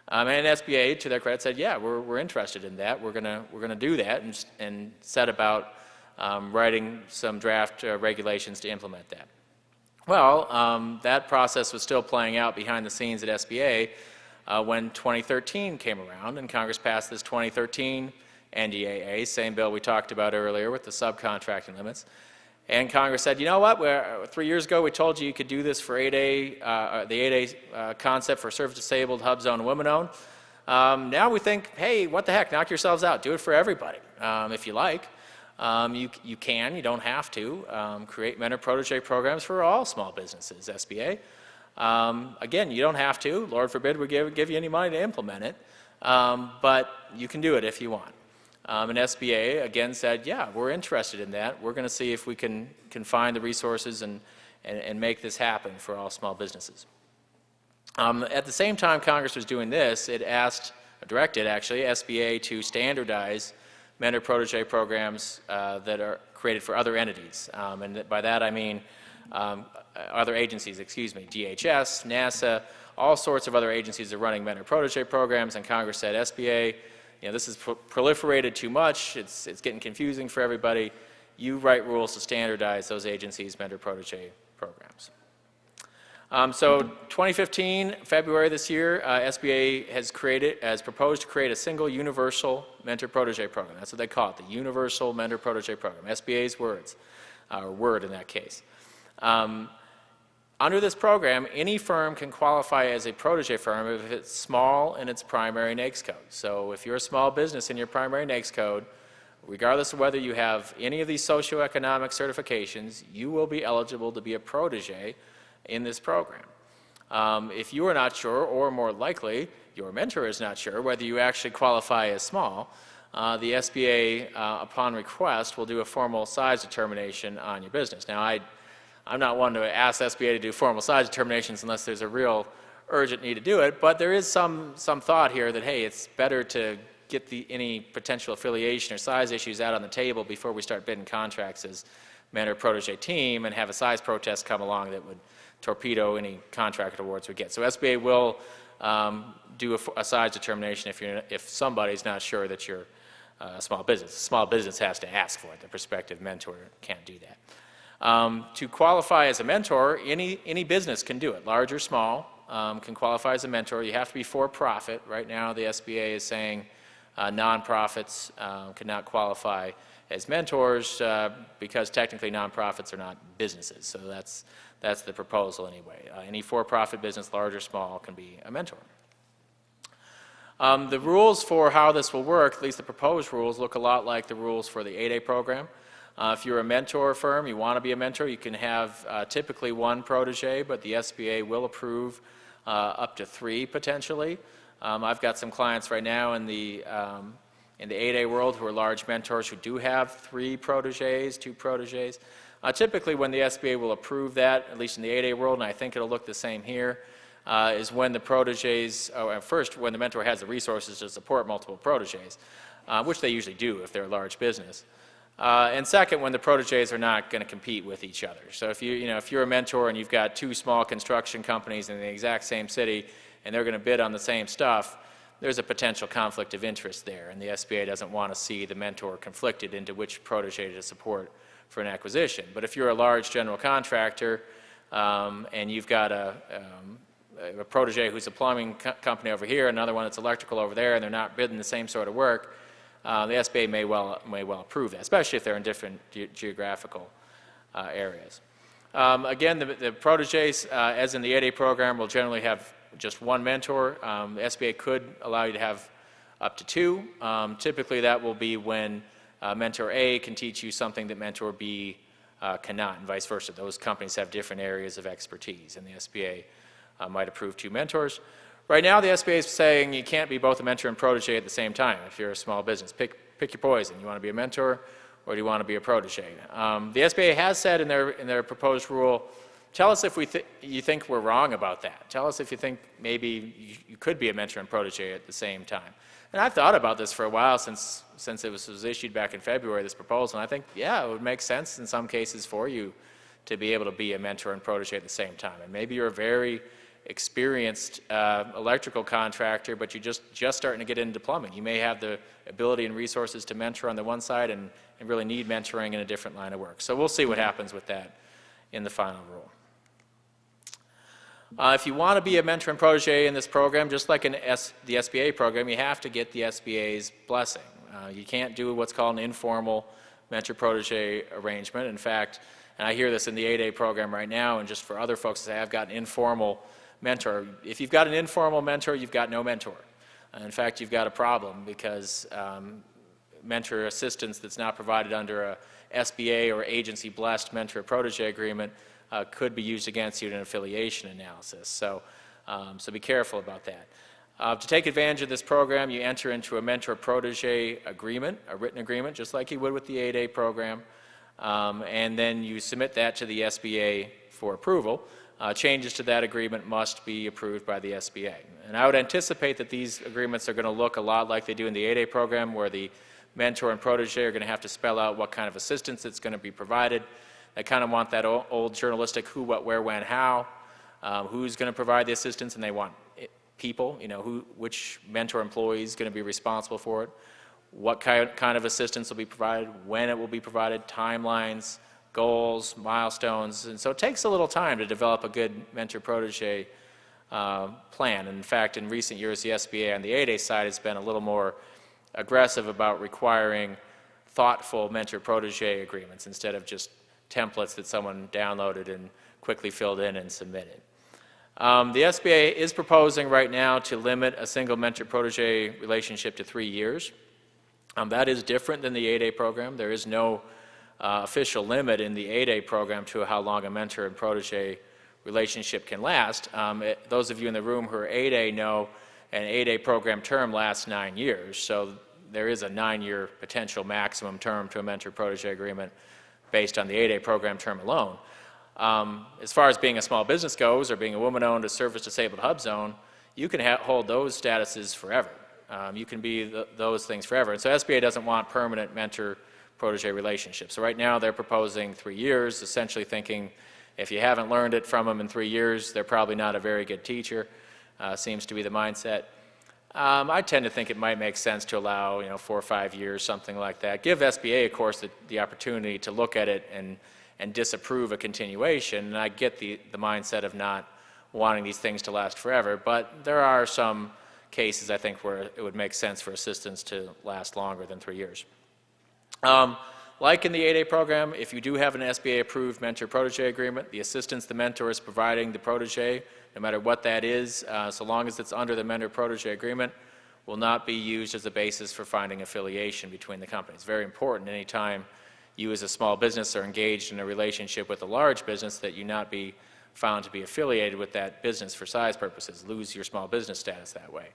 And SBA, to their credit, said, yeah, we're interested in that. We're gonna do that and set about writing some draft regulations to implement that. Well, that process was still playing out behind the scenes at SBA when 2013 came around, and Congress passed this 2013 NDAA, same bill we talked about earlier with the subcontracting limits. And Congress said, you know what, 3 years ago we told you you could do this for 8A, the 8A concept for service-disabled, HUBZone, and women-owned. Now we think, hey, what the heck, knock yourselves out. Do it for everybody if you like. You can, you don't have to, create mentor protege programs for all small businesses, SBA. Again, you don't have to. Lord forbid we give you any money to implement it, but you can do it if you want. And SBA, again, said, yeah, we're interested in that. We're going to see if we can find the resources and make this happen for all small businesses. At the same time Congress was doing this, it directed, actually, SBA to standardize mentor protege programs that are created for other entities. And by that I mean other agencies, DHS, NASA, all sorts of other agencies are running mentor protege programs, and Congress said, SBA, this is proliferated too much, it's getting confusing for everybody. You write rules to standardize those agencies' mentor protege programs. So 2015, February this year, SBA has proposed to create a single universal mentor protege program. That's what they call it, the Universal Mentor Protege Program, SBA's words, or word in that case. Under this program, any firm can qualify as a protege firm if it's small in its primary NAICS code. So if you're a small business in your primary NAICS code, regardless of whether you have any of these socioeconomic certifications, you will be eligible to be a protege in this program. If you are not sure, or more likely, your mentor is not sure whether you actually qualify as small, the SBA, upon request, will do a formal size determination on your business. Now, I'm not one to ask SBA to do formal size determinations unless there's a real urgent need to do it, but there is some thought here that, hey, it's better to get any potential affiliation or size issues out on the table before we start bidding contracts as mentor-protege team, and have a size protest come along that would torpedo any contract awards we get. So SBA will do a size determination if somebody's not sure that you're a small business. A small business has to ask for it. The prospective mentor can't do that. To qualify as a mentor, any business can do it, large or small, can qualify as a mentor. You have to be for profit. Right now the SBA is saying nonprofits cannot qualify as mentors because technically nonprofits are not businesses. So that's the proposal anyway. Any for-profit business, large or small, can be a mentor. The rules for how this will work, at least the proposed rules, look a lot like the rules for the 8A program. If you're a mentor firm, you want to be a mentor, you can have typically one protege, but the SBA will approve up to 3 potentially. I've got some clients right now in the 8A world who are large mentors who do have 3 proteges, 2 proteges. Typically when the SBA will approve that, at least in the 8A world, and I think it'll look the same here, is when the proteges, first when the mentor has the resources to support multiple proteges, which they usually do if they're a large business. And second, when the proteges are not going to compete with each other. So if if you're a mentor and you've got 2 small construction companies in the exact same city and they're going to bid on the same stuff, there's a potential conflict of interest there, and the SBA doesn't want to see the mentor conflicted into which protege to support for an acquisition. But if you're a large general contractor and you've got a protege who's a plumbing company over here, another one that's electrical over there, and they're not bidding the same sort of work, the SBA may well approve that, especially if they're in different geographical areas. Again, the proteges, as in the 8A program, will generally have just one mentor. The SBA could allow you to have up to 2. Typically that will be when mentor A can teach you something that mentor B cannot, and vice versa. Those companies have different areas of expertise, and the SBA might approve 2 mentors. Right now the SBA is saying you can't be both a mentor and protege at the same time if you're a small business. Pick your poison. You want to be a mentor or do you want to be a protege? The SBA has said in their proposed rule, tell us if you think we're wrong about that. Tell us if you think maybe you could be a mentor and protege at the same time. And I've thought about this for a while since it was issued back in February, this proposal, and I think, yeah, it would make sense in some cases for you to be able to be a mentor and protege at the same time. And maybe you're a very experienced electrical contractor, but you're just starting to get into plumbing. You may have the ability and resources to mentor on the one side and really need mentoring in a different line of work. So we'll see what happens with that in the final rule. If you want to be a mentor and protege in this program, just like in the SBA program, you have to get the SBA's blessing. You can't do what's called an informal mentor-protege arrangement. In fact, and I hear this in the 8A program right now, and just for other folks to say, I've got an informal mentor. If you've got an informal mentor, you've got no mentor. In fact, you've got a problem because mentor assistance that's not provided under a SBA or agency-blessed mentor-protege agreement could be used against you in an affiliation analysis. So be careful about that. To take advantage of this program, you enter into a mentor-protege agreement, a written agreement, just like you would with the 8A program, and then you submit that to the SBA for approval. Changes to that agreement must be approved by the SBA. And I would anticipate that these agreements are going to look a lot like they do in the 8A program, where the mentor and protege are going to have to spell out what kind of assistance that's going to be provided. They kind of want that old journalistic who, what, where, when, how, who's going to provide the assistance, and they want people, which mentor employee is going to be responsible for it, what kind of assistance will be provided, when it will be provided, timelines, goals, milestones. And so it takes a little time to develop a good mentor-protege plan. And in fact, in recent years, the SBA on the 8A side has been a little more aggressive about requiring thoughtful mentor-protege agreements instead of just templates that someone downloaded and quickly filled in and submitted. The SBA is proposing right now to limit a single mentor-protege relationship to 3 years. That is different than the 8A program. There is no official limit in the 8A program to how long a mentor and protege relationship can last. Those of you in the room who are 8A know an 8A program term lasts 9 years, so there is a 9-year potential maximum term to a mentor-protege agreement based on the 8A program term alone. As far as being a small business goes, or being a woman-owned or service-disabled hub zone, you can hold those statuses forever. You can be those things forever. And so SBA doesn't want permanent mentor-protege relationships. So right now they're proposing 3 years, essentially thinking if you haven't learned it from them in 3 years, they're probably not a very good teacher, seems to be the mindset. I tend to think it might make sense to allow 4 or 5 years, something like that. Give SBA, of course, the opportunity to look at it and disapprove a continuation. And I get the mindset of not wanting these things to last forever, but there are some cases, I think, where it would make sense for assistants to last longer than 3 years. Like in the 8A program, if you do have an SBA-approved mentor-protege agreement, the assistance the mentor is providing the protege, no matter what that is, so long as it's under the mentor-protege agreement, will not be used as a basis for finding affiliation between the companies. Very important anytime you as a small business are engaged in a relationship with a large business that you not be found to be affiliated with that business for size purposes, lose your small business status that way.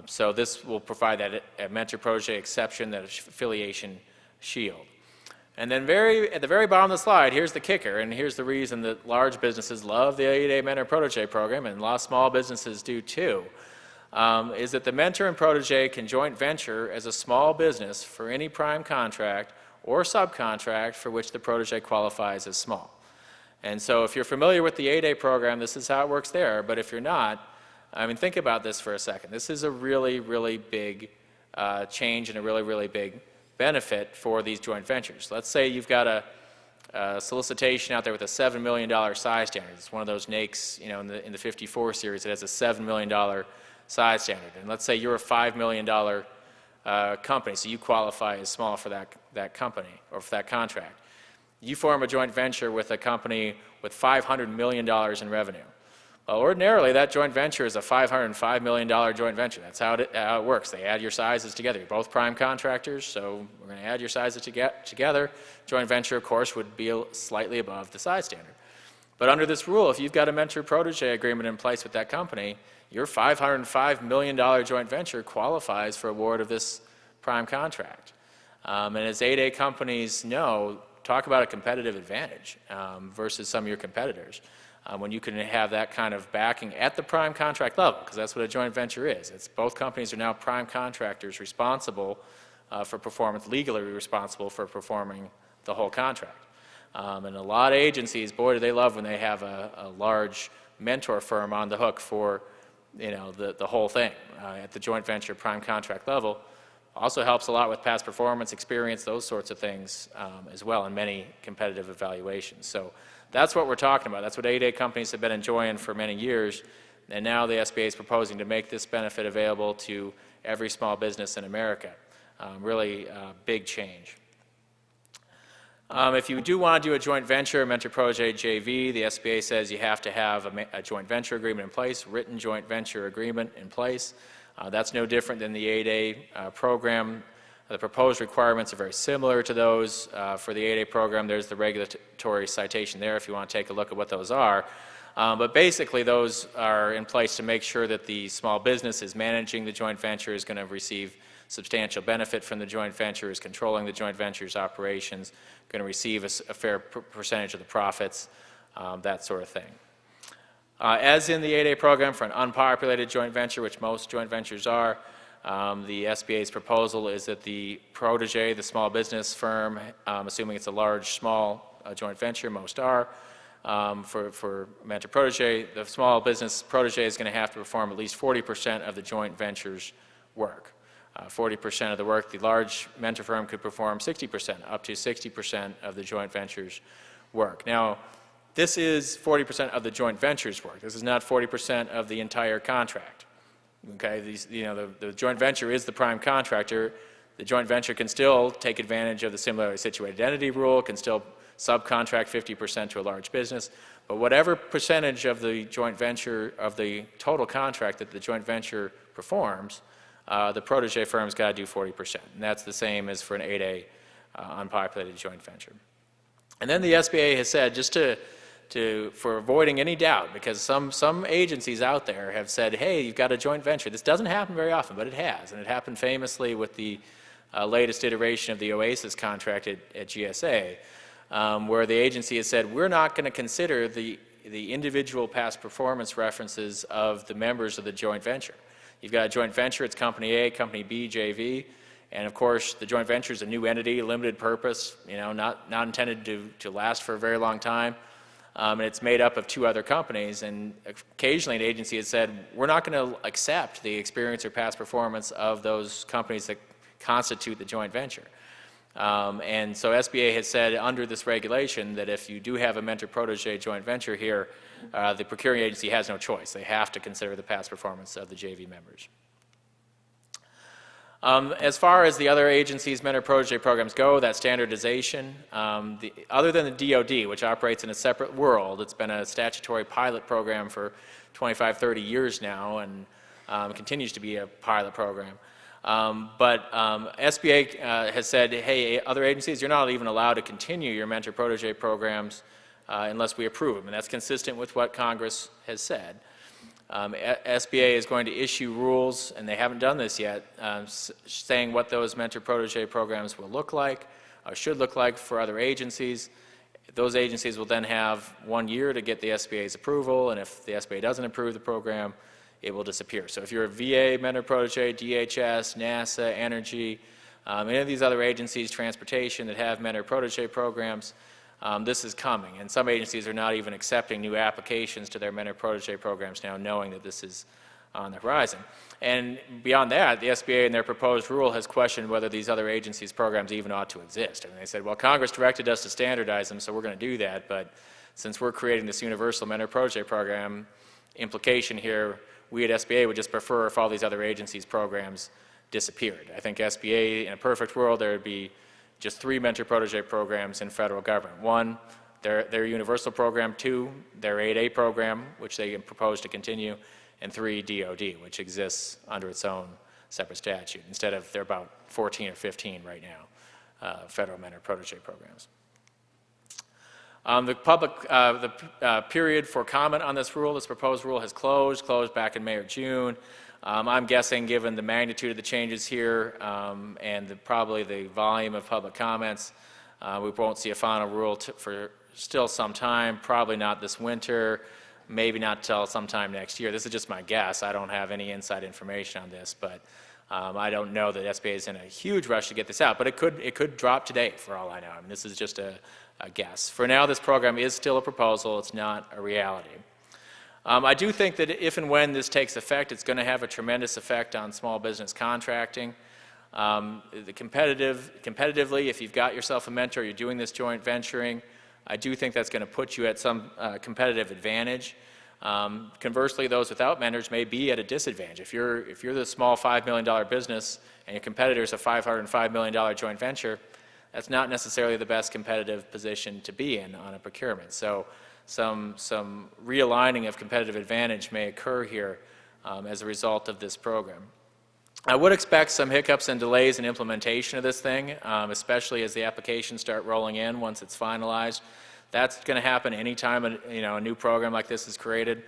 So this will provide that a mentor-protege exception, that affiliation shield. And then at the very bottom of the slide, here's the kicker, and here's the reason that large businesses love the 8A mentor-protege program, and a lot of small businesses do too, is that the mentor and protege can joint venture as a small business for any prime contract or subcontract for which the protege qualifies as small. And so if you're familiar with the 8A program, this is how it works there. But if you're not, I mean, think about this for a second. This is a really, really big change and a really, really big benefit for these joint ventures. Let's say you've got a solicitation out there with a $7 million size standard. It's one of those NAICS, in the 54 series that has a $7 million size standard. And let's say you're a $5 million company, so you qualify as small for that company or for that contract. You form a joint venture with a company with $500 million in revenue. Well, ordinarily, that joint venture is a $505 million joint venture. That's how it works. They add your sizes together. You're both prime contractors, so we're going to add your sizes together. Joint venture, of course, would be slightly above the size standard. But under this rule, if you've got a mentor-protege agreement in place with that company, your $505 million joint venture qualifies for award of this prime contract. And as 8A companies know, talk about a competitive advantage versus some of your competitors. When you can have that kind of backing at the prime contract level, because that's what a joint venture is. It's both companies are now prime contractors responsible for performance, legally responsible for performing the whole contract. And a lot of agencies, boy, do they love when they have a large mentor firm on the hook for the whole thing at the joint venture prime contract level. Also helps a lot with past performance, experience, those sorts of things as well in many competitive evaluations. So that's what we're talking about. That's what 8A companies have been enjoying for many years. And now the SBA is proposing to make this benefit available to every small business in America. Really big change. If you do want to do a joint venture, mentor-protege JV, the SBA says you have to have a joint venture agreement in place, written joint venture agreement in place. That's no different than the 8A program. The proposed requirements are very similar to those. For the 8A program, there's the regulatory citation there if you want to take a look at what those are. But basically, those are in place to make sure that the small business is managing the joint venture, is going to receive substantial benefit from the joint venture, is controlling the joint venture's operations, going to receive a fair percentage of the profits, that sort of thing. As in the 8A program for an unpopulated joint venture, which most joint ventures are, the SBA's proposal is that the protege, the small business firm, assuming it's a large, small joint venture, most are, for mentor-protege, the small business protege is going to have to perform at least 40% of the joint venture's work. 40% of the work, the large mentor firm could perform 60%, up to 60% of the joint venture's work. Now, this is 40% of the joint venture's work. This is not 40% of the entire contract. Okay, the joint venture is the prime contractor. The joint venture can still take advantage of the similarly situated entity rule, can still subcontract 50% to a large business, but whatever percentage of the joint venture, of the total contract that the joint venture performs, the protege firm's got to do 40%. And that's the same as for an 8A unpopulated joint venture. And then the SBA has said, just for avoiding any doubt, because some agencies out there have said, hey, you've got a joint venture. This doesn't happen very often, but it has. And it happened famously with the latest iteration of the OASIS contract at GSA, where the agency has said, we're not going to consider the individual past performance references of the members of the joint venture. You've got a joint venture, it's Company A, Company B, JV, and of course the joint venture is a new entity, limited purpose, not intended to last for a very long time. And it's made up of 2 other companies, and occasionally an agency has said, we're not going to accept the experience or past performance of those companies that constitute the joint venture. And so SBA has said under this regulation that if you do have a mentor-protege joint venture here, the procuring agency has no choice. They have to consider the past performance of the JV members. As far as the other agencies' mentor-protege programs go, that standardization, other than the DoD, which operates in a separate world, it's been a statutory pilot program for 25, 30 years now, and continues to be a pilot program. But SBA has said, hey, other agencies, you're not even allowed to continue your mentor-protege programs unless we approve them, and that's consistent with what Congress has said. SBA is going to issue rules, and they haven't done this yet, saying what those mentor-protege programs will look like, or should look like for other agencies. Those agencies will then have 1 year to get the SBA's approval, and if the SBA doesn't approve the program, it will disappear. So if you're a VA, mentor-protege, DHS, NASA, Energy, any of these other agencies, transportation, that have mentor-protege programs, this is coming, and some agencies are not even accepting new applications to their mentor-protege programs now, knowing that this is on the horizon. And beyond that, the SBA in their proposed rule has questioned whether these other agencies' programs even ought to exist. I mean, they said, well, Congress directed us to standardize them, so we're going to do that, but since we're creating this universal mentor-protege program, implication here, we at SBA would just prefer if all these other agencies' programs disappeared. I think SBA, in a perfect world, there would be just 3 mentor-protege programs in federal government. 1, their universal program. 2, their 8A program, which they propose to continue. And 3, DoD, which exists under its own separate statute. Instead of, there are about 14 or 15 right now, federal mentor-protege programs. The period for comment on this rule, this proposed rule, has closed back in May or June. I'm guessing, given the magnitude of the changes here and probably the volume of public comments, we won't see a final rule for still some time, probably not this winter, maybe not till sometime next year. This is just my guess. I don't have any inside information on this, but I don't know that SBA is in a huge rush to get this out, but it could drop today for all I know. I mean, this is just a guess. For now, this program is still a proposal. It's not a reality. I do think that if and when this takes effect, it's going to have a tremendous effect on small business contracting. Competitively, if you've got yourself a mentor, you're doing this joint venturing, I do think that's going to put you at some competitive advantage. Conversely, those without mentors may be at a disadvantage. If you're the small $5 million business and your competitor's a $505 million joint venture, that's not necessarily the best competitive position to be in on a procurement. So some realigning of competitive advantage may occur here as a result of this program. I would expect some hiccups and delays in implementation of this thing, especially as the applications start rolling in once it's finalized. That's going to happen anytime a new program like this is created.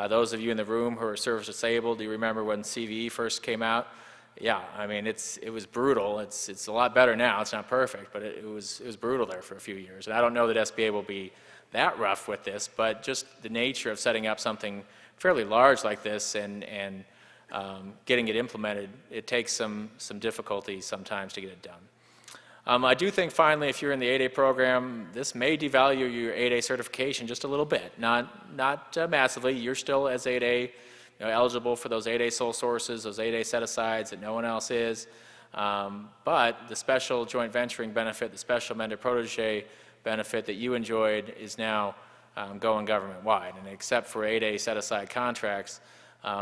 Those of you in the room who are service disabled, do you remember when CVE first came out? Yeah, I mean, it was brutal. It's a lot better now. It's not perfect, but it was brutal there for a few years. And I don't know that SBA will be that rough with this, but just the nature of setting up something fairly large like this and getting it implemented, it takes some difficulty sometimes to get it done. I do think finally, if you're in the 8A program, this may devalue your 8A certification just a little bit. Not massively. You're still as 8A eligible for those 8A sole sources, those 8A set-asides that no one else is. But the special joint venturing benefit, the special mentor-protege benefit that you enjoyed is now going government-wide. And except for 8A set-aside contracts,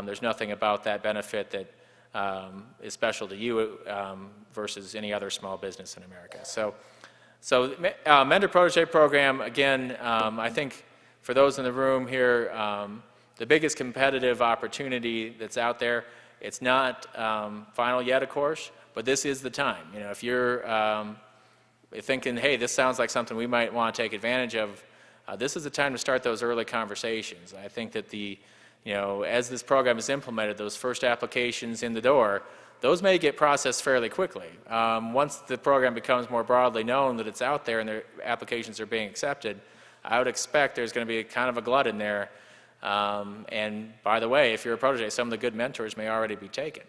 there's nothing about that benefit that is special to you versus any other small business in America. So mentor-protege program, again, I think for those in the room here, the biggest competitive opportunity that's out there, it's not final yet, of course, but this is the time. If you're thinking, hey, this sounds like something we might want to take advantage of, this is the time to start those early conversations. I think that as this program is implemented, those first applications in the door, those may get processed fairly quickly. Once the program becomes more broadly known that it's out there and their applications are being accepted, I would expect there's going to be kind of a glut in there And by the way, if you're a protege, some of the good mentors may already be taken.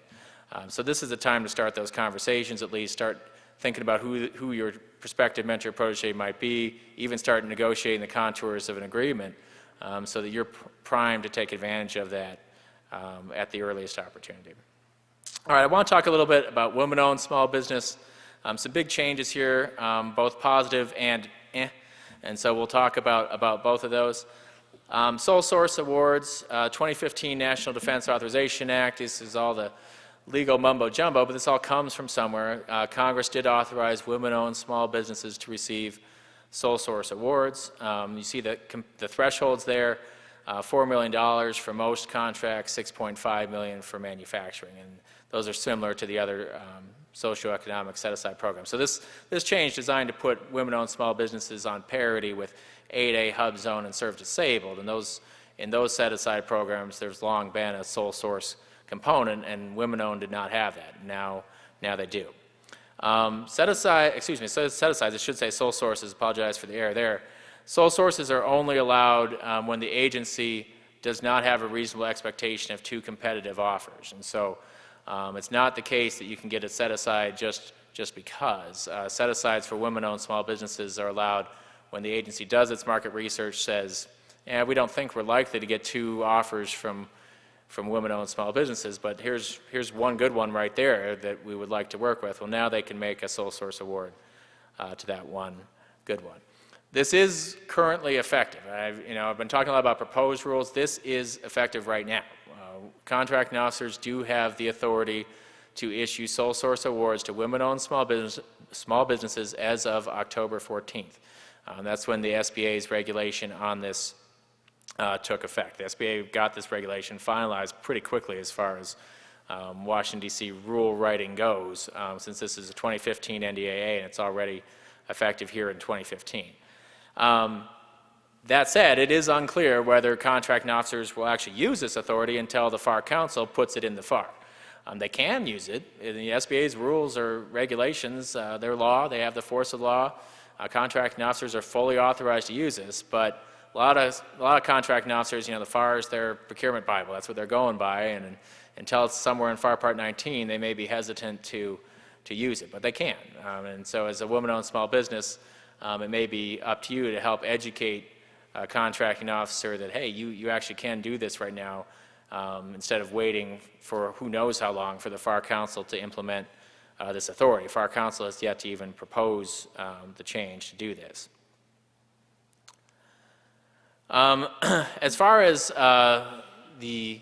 So this is the time to start those conversations, at least start thinking about who your prospective mentor protege might be, even start negotiating the contours of an agreement so that you're primed to take advantage of that at the earliest opportunity. All right, I want to talk a little bit about women-owned small business. Some big changes here, both positive and and so we'll talk about both of those. Sole source awards, 2015 National Defense Authorization Act. This is all the legal mumbo-jumbo, but this all comes from somewhere. Congress did authorize women-owned small businesses to receive sole source awards. You see the thresholds there, $4 million for most contracts, $6.5 million for manufacturing, and those are similar to the other socioeconomic set-aside programs. So this change designed to put women-owned small businesses on parity with 8A, Hub Zone, and Serve Disabled. And in those set-aside programs, there's long been a sole source component, and women-owned did not have that. Now they do. Set-asides, I should say sole sources, apologize for the error there. Sole sources are only allowed when the agency does not have a reasonable expectation of two competitive offers. And so it's not the case that you can get a set-aside just because. Set-asides for women-owned small businesses are allowed when the agency does its market research, says, yeah, we don't think we're likely to get two offers from women-owned small businesses, but here's one good one right there that we would like to work with. Well, now they can make a sole source award to that one good one. This is currently effective. I've been talking a lot about proposed rules. This is effective right now. Contracting officers do have the authority to issue sole source awards to women-owned small businesses as of October 14th. That's when the SBA's regulation on this took effect. The SBA got this regulation finalized pretty quickly as far as Washington, D.C. rule writing goes, since this is a 2015 NDAA and it's already effective here in 2015. That said, it is unclear whether contracting officers will actually use this authority until the FAR Council puts it in the FAR. They can use it. The SBA's rules or regulations, their law, they have the force of law. Contracting officers are fully authorized to use this, but a lot of contracting officers, the FAR is their procurement Bible. That's what they're going by, and until it's somewhere in FAR Part 19, they may be hesitant to use it, but they can. And so as a woman-owned small business, it may be up to you to help educate a contracting officer that, hey, you actually can do this right now, instead of waiting for who knows how long for the FAR Council to implement this authority. FAR Council has yet to even propose the change to do this. As far as the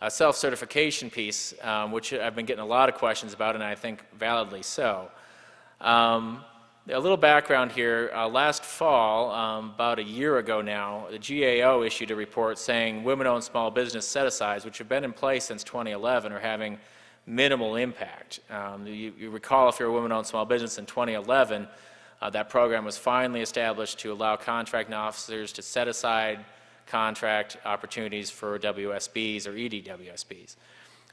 self-certification piece, which I've been getting a lot of questions about, and I think validly so. A little background here. Last fall, about a year ago now, the GAO issued a report saying women-owned small business set-asides, which have been in place since 2011, are having minimal impact. You recall, if you're a women-owned small business in 2011, that program was finally established to allow contracting officers to set aside contract opportunities for WSBs or EDWSBs.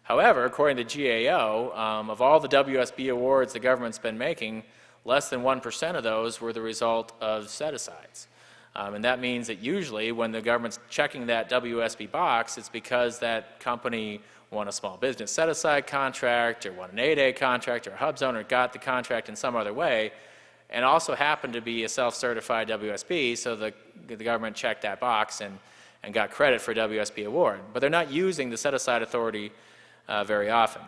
However, according to GAO, of all the WSB awards the government's been making, less than 1% of those were the result of set-asides. And that means that usually when the government's checking that WSB box, it's because that company won a small business set-aside contract, or won an 8A contract, or a hub zone, or got the contract in some other way, and also happened to be a self-certified WSB, so the government checked that box and got credit for WSB award. But they're not using the set-aside authority very often.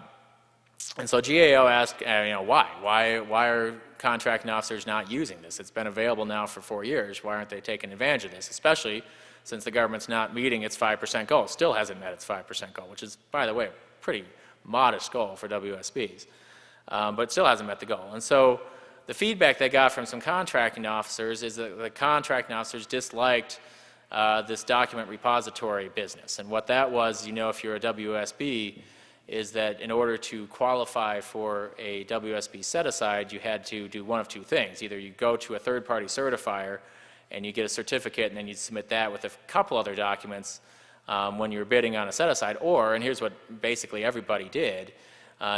And so GAO asked, why? Why are contracting officers not using this? It's been available now for 4 years. Why aren't they taking advantage of this? Especially since the government's not meeting its 5% goal. It still hasn't met its 5% goal, which is, by the way, a pretty modest goal for WSBs. But still hasn't met the goal. And so the feedback they got from some contracting officers is that the contracting officers disliked this document repository business. And what that was, if you're a WSB, is that in order to qualify for a WSB set-aside, you had to do one of two things. Either you go to a third-party certifier and you get a certificate, and then you submit that with a couple other documents when you were bidding on a set-aside, or, and here's what basically everybody did,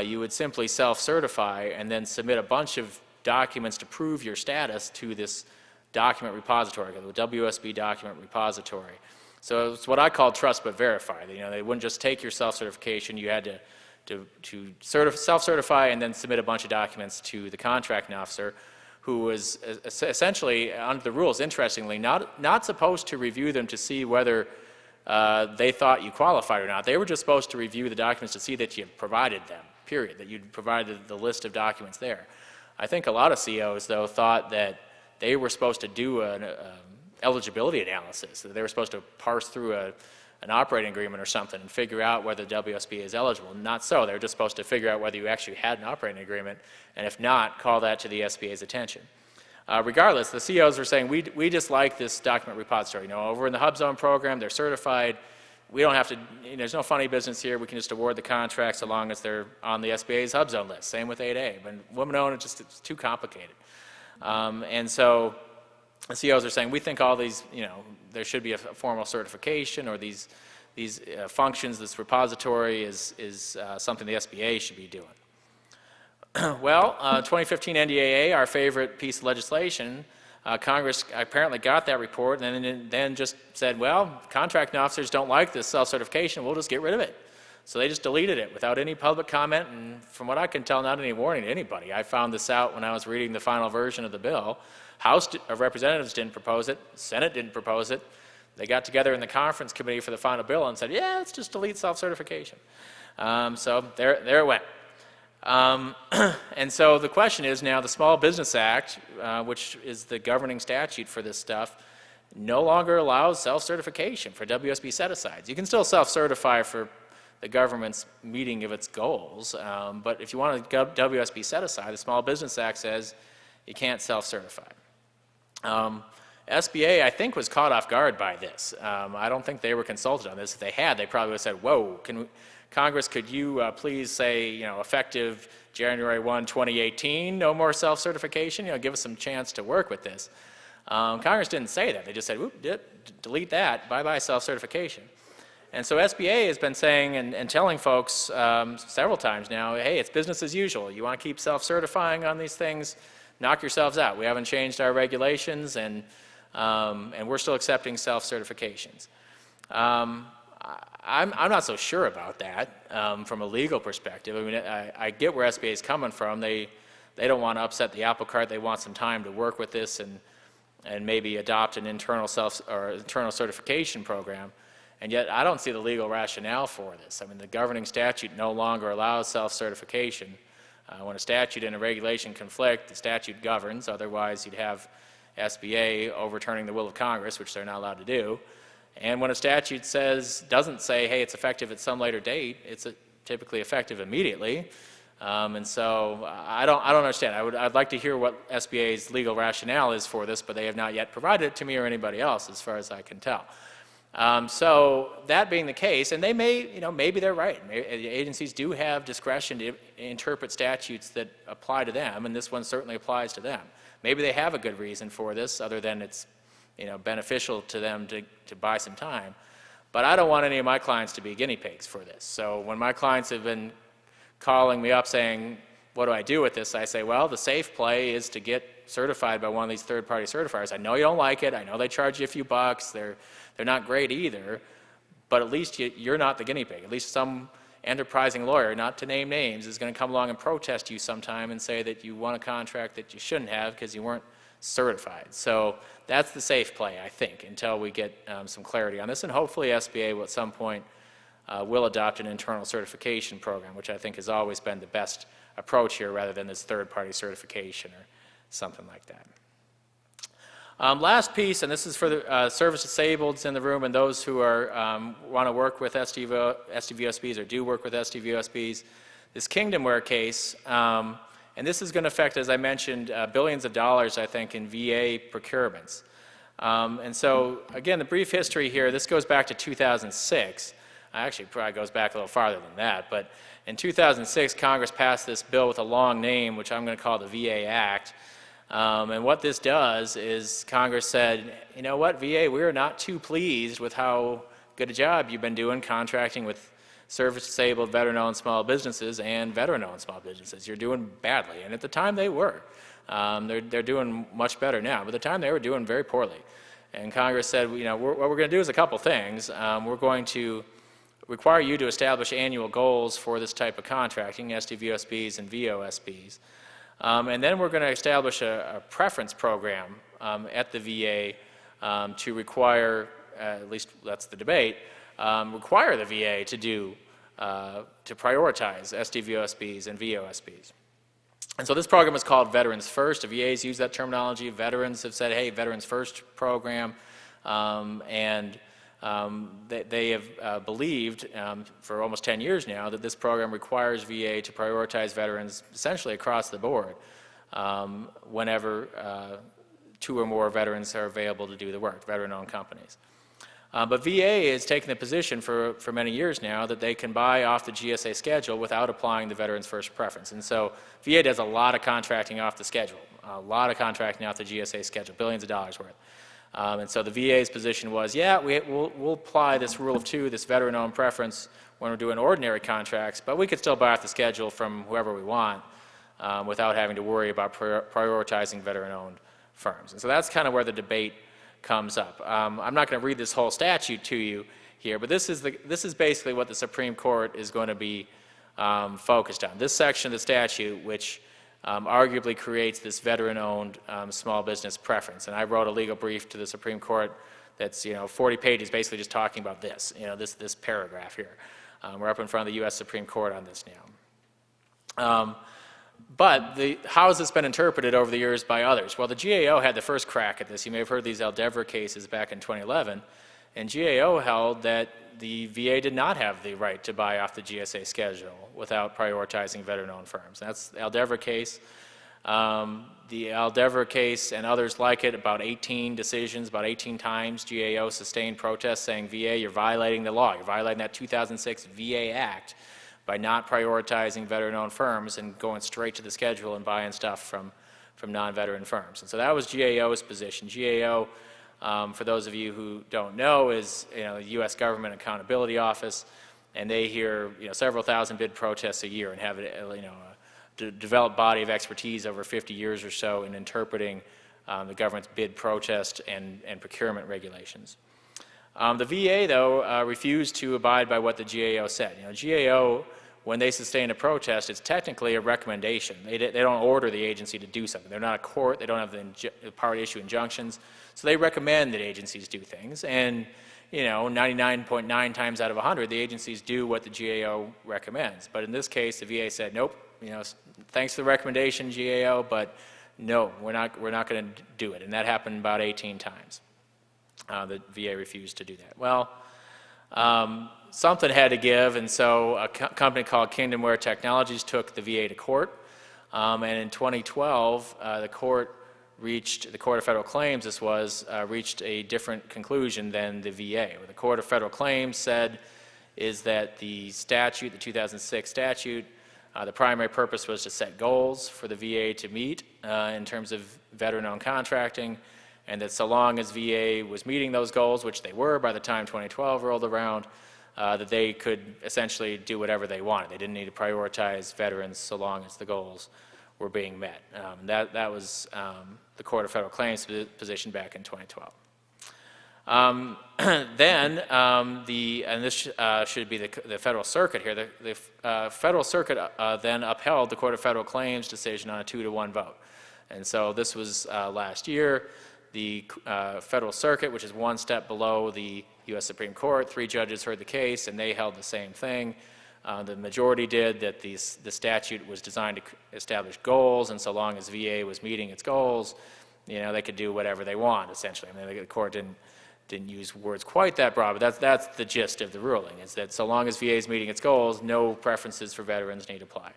you would simply self-certify and then submit a bunch of documents to prove your status to this document repository, the WSB document repository. So it's what I call trust but verify. You know, they wouldn't just take your self-certification. You had to self-certify and then submit a bunch of documents to the contracting officer, who was essentially, under the rules, interestingly, not supposed to review them to see whether they thought you qualified or not. They were just supposed to review the documents to see that you provided them, period, that you'd provided the list of documents there. I think a lot of CEOs, though, thought that they were supposed to do an eligibility analysis, that they were supposed to parse through an operating agreement or something and figure out whether the WSB is eligible. Not so. They were just supposed to figure out whether you actually had an operating agreement, and if not, call that to the SBA's attention. Regardless, the CEOs were saying, we just like this document repository. You know, over in the HubZone program, they're certified. We don't have to, you know, there's no funny business here. We can just award the contracts so long as they're on the SBA's HubZone list. Same with 8A. But women-owned, it's too complicated. And so the CEOs are saying, we think all these, you know, there should be a formal certification, or these functions, this repository is something the SBA should be doing. Well, 2015 NDAA, our favorite piece of legislation, Congress apparently got that report and then just said, well, contracting officers don't like this self-certification, we'll just get rid of it. So they just deleted it without any public comment, and from what I can tell, not any warning to anybody. I found this out when I was reading the final version of the bill. House of Representatives didn't propose it, Senate didn't propose it. They got together in the conference committee for the final bill and said, yeah, let's just delete self-certification. So there it went. And so the question is now, the Small Business Act, which is the governing statute for this stuff, no longer allows self-certification for WSB set-asides. You can still self-certify for the government's meeting of its goals, but if you want a WSB set-aside, the Small Business Act says you can't self-certify. SBA, I think, was caught off guard by this. I don't think they were consulted on this. If they had, they probably would have said, whoa, Congress, could you please say, you know, effective January 1, 2018, no more self-certification? You know, give us some chance to work with this. Congress didn't say that. They just said, whoop, delete that, bye-bye self-certification. And so SBA has been saying and telling folks several times now, hey, it's business as usual. You want to keep self-certifying on these things, knock yourselves out. We haven't changed our regulations, and we're still accepting self-certifications. I'm not so sure about that from a legal perspective. I mean, I get where SBA is coming from. They don't want to upset the apple cart. They want some time to work with this and maybe adopt an internal certification program. And yet, I don't see the legal rationale for this. I mean, the governing statute no longer allows self-certification. When a statute and a regulation conflict, the statute governs. Otherwise, you'd have SBA overturning the will of Congress, which they're not allowed to do. And when a statute doesn't say, hey, it's effective at some later date, it's typically effective immediately. And so I don't understand. I'd like to hear what SBA's legal rationale is for this, but they have not yet provided it to me or anybody else, as far as I can tell. So that being the case, and they may, you know, maybe they're right. Agencies do have discretion to interpret statutes that apply to them, and this one certainly applies to them. Maybe they have a good reason for this, other than it's, you know, beneficial to them to buy some time. But I don't want any of my clients to be guinea pigs for this. So when my clients have been calling me up saying, what do I do with this? I say, well, the safe play is to get certified by one of these third-party certifiers. I know you don't like it. I know they charge you a few bucks. They're not great either. But at least you're not the guinea pig. At least some enterprising lawyer, not to name names, is going to come along and protest you sometime and say that you won a contract that you shouldn't have because you weren't certified. So that's the safe play, I think, until we get some clarity on this. And hopefully SBA will at some point will adopt an internal certification program, which I think has always been the best approach here, rather than this third-party certification or something like that. Last piece, and this is for the service disableds in the room and those who are want to work with SDVOSBs or do work with SDVOSBs, this Kingdomware case, and this is going to affect, as I mentioned, billions of dollars, I think, in VA procurements. And so, again, the brief history here, this goes back to 2006. Actually, probably goes back a little farther than that, but in 2006, Congress passed this bill with a long name, which I'm going to call the VA Act. And what this does is Congress said, you know what, VA, we're not too pleased with how good a job you've been doing contracting with service-disabled, veteran-owned small businesses and veteran-owned small businesses. You're doing badly. And at the time they were. They're doing much better now. But at the time they were doing very poorly. And Congress said, you know, what we're going to do is a couple things. We're going to require you to establish annual goals for this type of contracting, SDVOSBs and VOSBs. And then we're going to establish a preference program at the VA to require, at least that's the debate, require the VA to prioritize SDVOSBs and VOSBs. And so this program is called Veterans First. The VA's use that terminology. Veterans have said, hey, Veterans First program. They have believed for almost 10 years now that this program requires VA to prioritize veterans essentially across the board whenever 2 or more veterans are available to do the work, veteran-owned companies. But VA is taking the position for many years now that they can buy off the GSA schedule without applying the Veterans First preference. And so VA does a lot of contracting off the schedule, a lot of contracting off the GSA schedule, billions of dollars worth. And so the VA's position was, yeah, we'll apply this rule of 2, this veteran-owned preference when we're doing ordinary contracts, but we could still buy off the schedule from whoever we want without having to worry about prioritizing veteran-owned firms. And so that's kind of where the debate comes up. I'm not going to read this whole statute to you here, but this is basically what the Supreme Court is going to be focused on. This section of the statute, which arguably creates this veteran-owned small business preference. And I wrote a legal brief to the Supreme Court that's 40 pages, basically just talking about this, this paragraph here. We're up in front of the U.S. Supreme Court on this now. But how has this been interpreted over the years by others? Well, the GAO had the first crack at this. You may have heard these Aldevra cases back in 2011. And GAO held that the VA did not have the right to buy off the GSA schedule without prioritizing veteran-owned firms. That's the Aldevra case. The Aldevra case and others like it, about 18 decisions, about 18 times GAO sustained protests saying, VA, you're violating the law. You're violating that 2006 VA Act by not prioritizing veteran-owned firms and going straight to the schedule and buying stuff from non-veteran firms. And so that was GAO's position. GAO, for those of you who don't know, is the U.S. Government Accountability Office, and they hear several thousand bid protests a year and have a developed body of expertise over 50 years or so in interpreting the government's bid protest and procurement regulations. The VA, though, refused to abide by what the GAO said. GAO, when they sustain a protest, it's technically a recommendation. They don't order the agency to do something. They're not a court. They don't have the power to issue injunctions. So they recommend that agencies do things. And 99.9 times out of 100, the agencies do what the GAO recommends. But in this case, the VA said, nope, thanks for the recommendation, GAO, but no, we're not going to do it. And that happened about 18 times. The VA refused to do that. Well, something had to give, and so a company called Kingdomware Technologies took the VA to court. And in 2012, the Court of Federal Claims, reached a different conclusion than the VA. What the Court of Federal Claims said is that the statute, the 2006 statute, the primary purpose was to set goals for the VA to meet in terms of veteran-owned contracting, and that so long as VA was meeting those goals, which they were by the time 2012 rolled around, that they could essentially do whatever they wanted. They didn't need to prioritize veterans so long as the goals were being met. That was the Court of Federal Claims position back in 2012. And this should be the Federal Circuit here. The Federal Circuit then upheld the Court of Federal Claims decision on a 2-to-1 vote. And so this was last year. The Federal Circuit, which is one step below the U.S. Supreme Court, 3 judges heard the case, and they held the same thing. The majority did that the statute was designed to establish goals, and so long as VA was meeting its goals, they could do whatever they want, essentially. I mean, the court didn't use words quite that broad, but that's the gist of the ruling, is that so long as VA is meeting its goals, no preferences for veterans need to apply.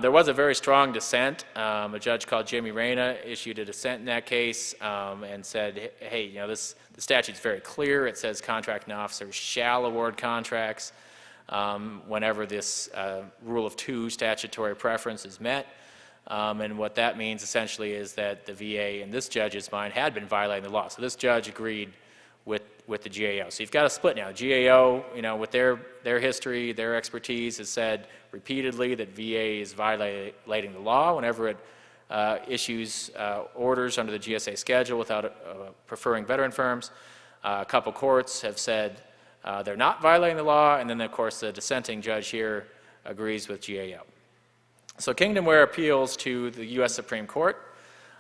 There was a very strong dissent. A judge called Jimmy Reyna issued a dissent in that case and said, hey, the statute's very clear. It says contracting officers shall award contracts whenever this rule of 2 statutory preference is met. And what that means essentially is that the VA, in this judge's mind, had been violating the law. So this judge agreed with the GAO. So you've got a split now. GAO, with their history, their expertise, has said repeatedly that VA is violating the law whenever it issues orders under the GSA schedule without preferring veteran firms. A couple courts have said they're not violating the law, and then of course the dissenting judge here agrees with GAO. So Kingdomware appeals to the U.S. Supreme Court.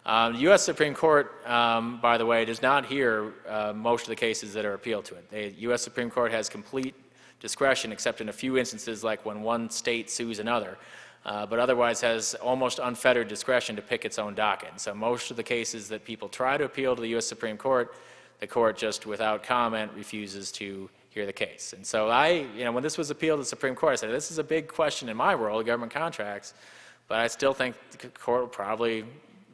The U.S. Supreme Court, by the way, does not hear most of the cases that are appealed to it. The U.S. Supreme Court has complete discretion, except in a few instances like when one state sues another, but otherwise has almost unfettered discretion to pick its own docket. And so most of the cases that people try to appeal to the U.S. Supreme Court, the court just without comment refuses to hear the case. And so when this was appealed to the Supreme Court, I said, this is a big question in my world, government contracts, but I still think the court will probably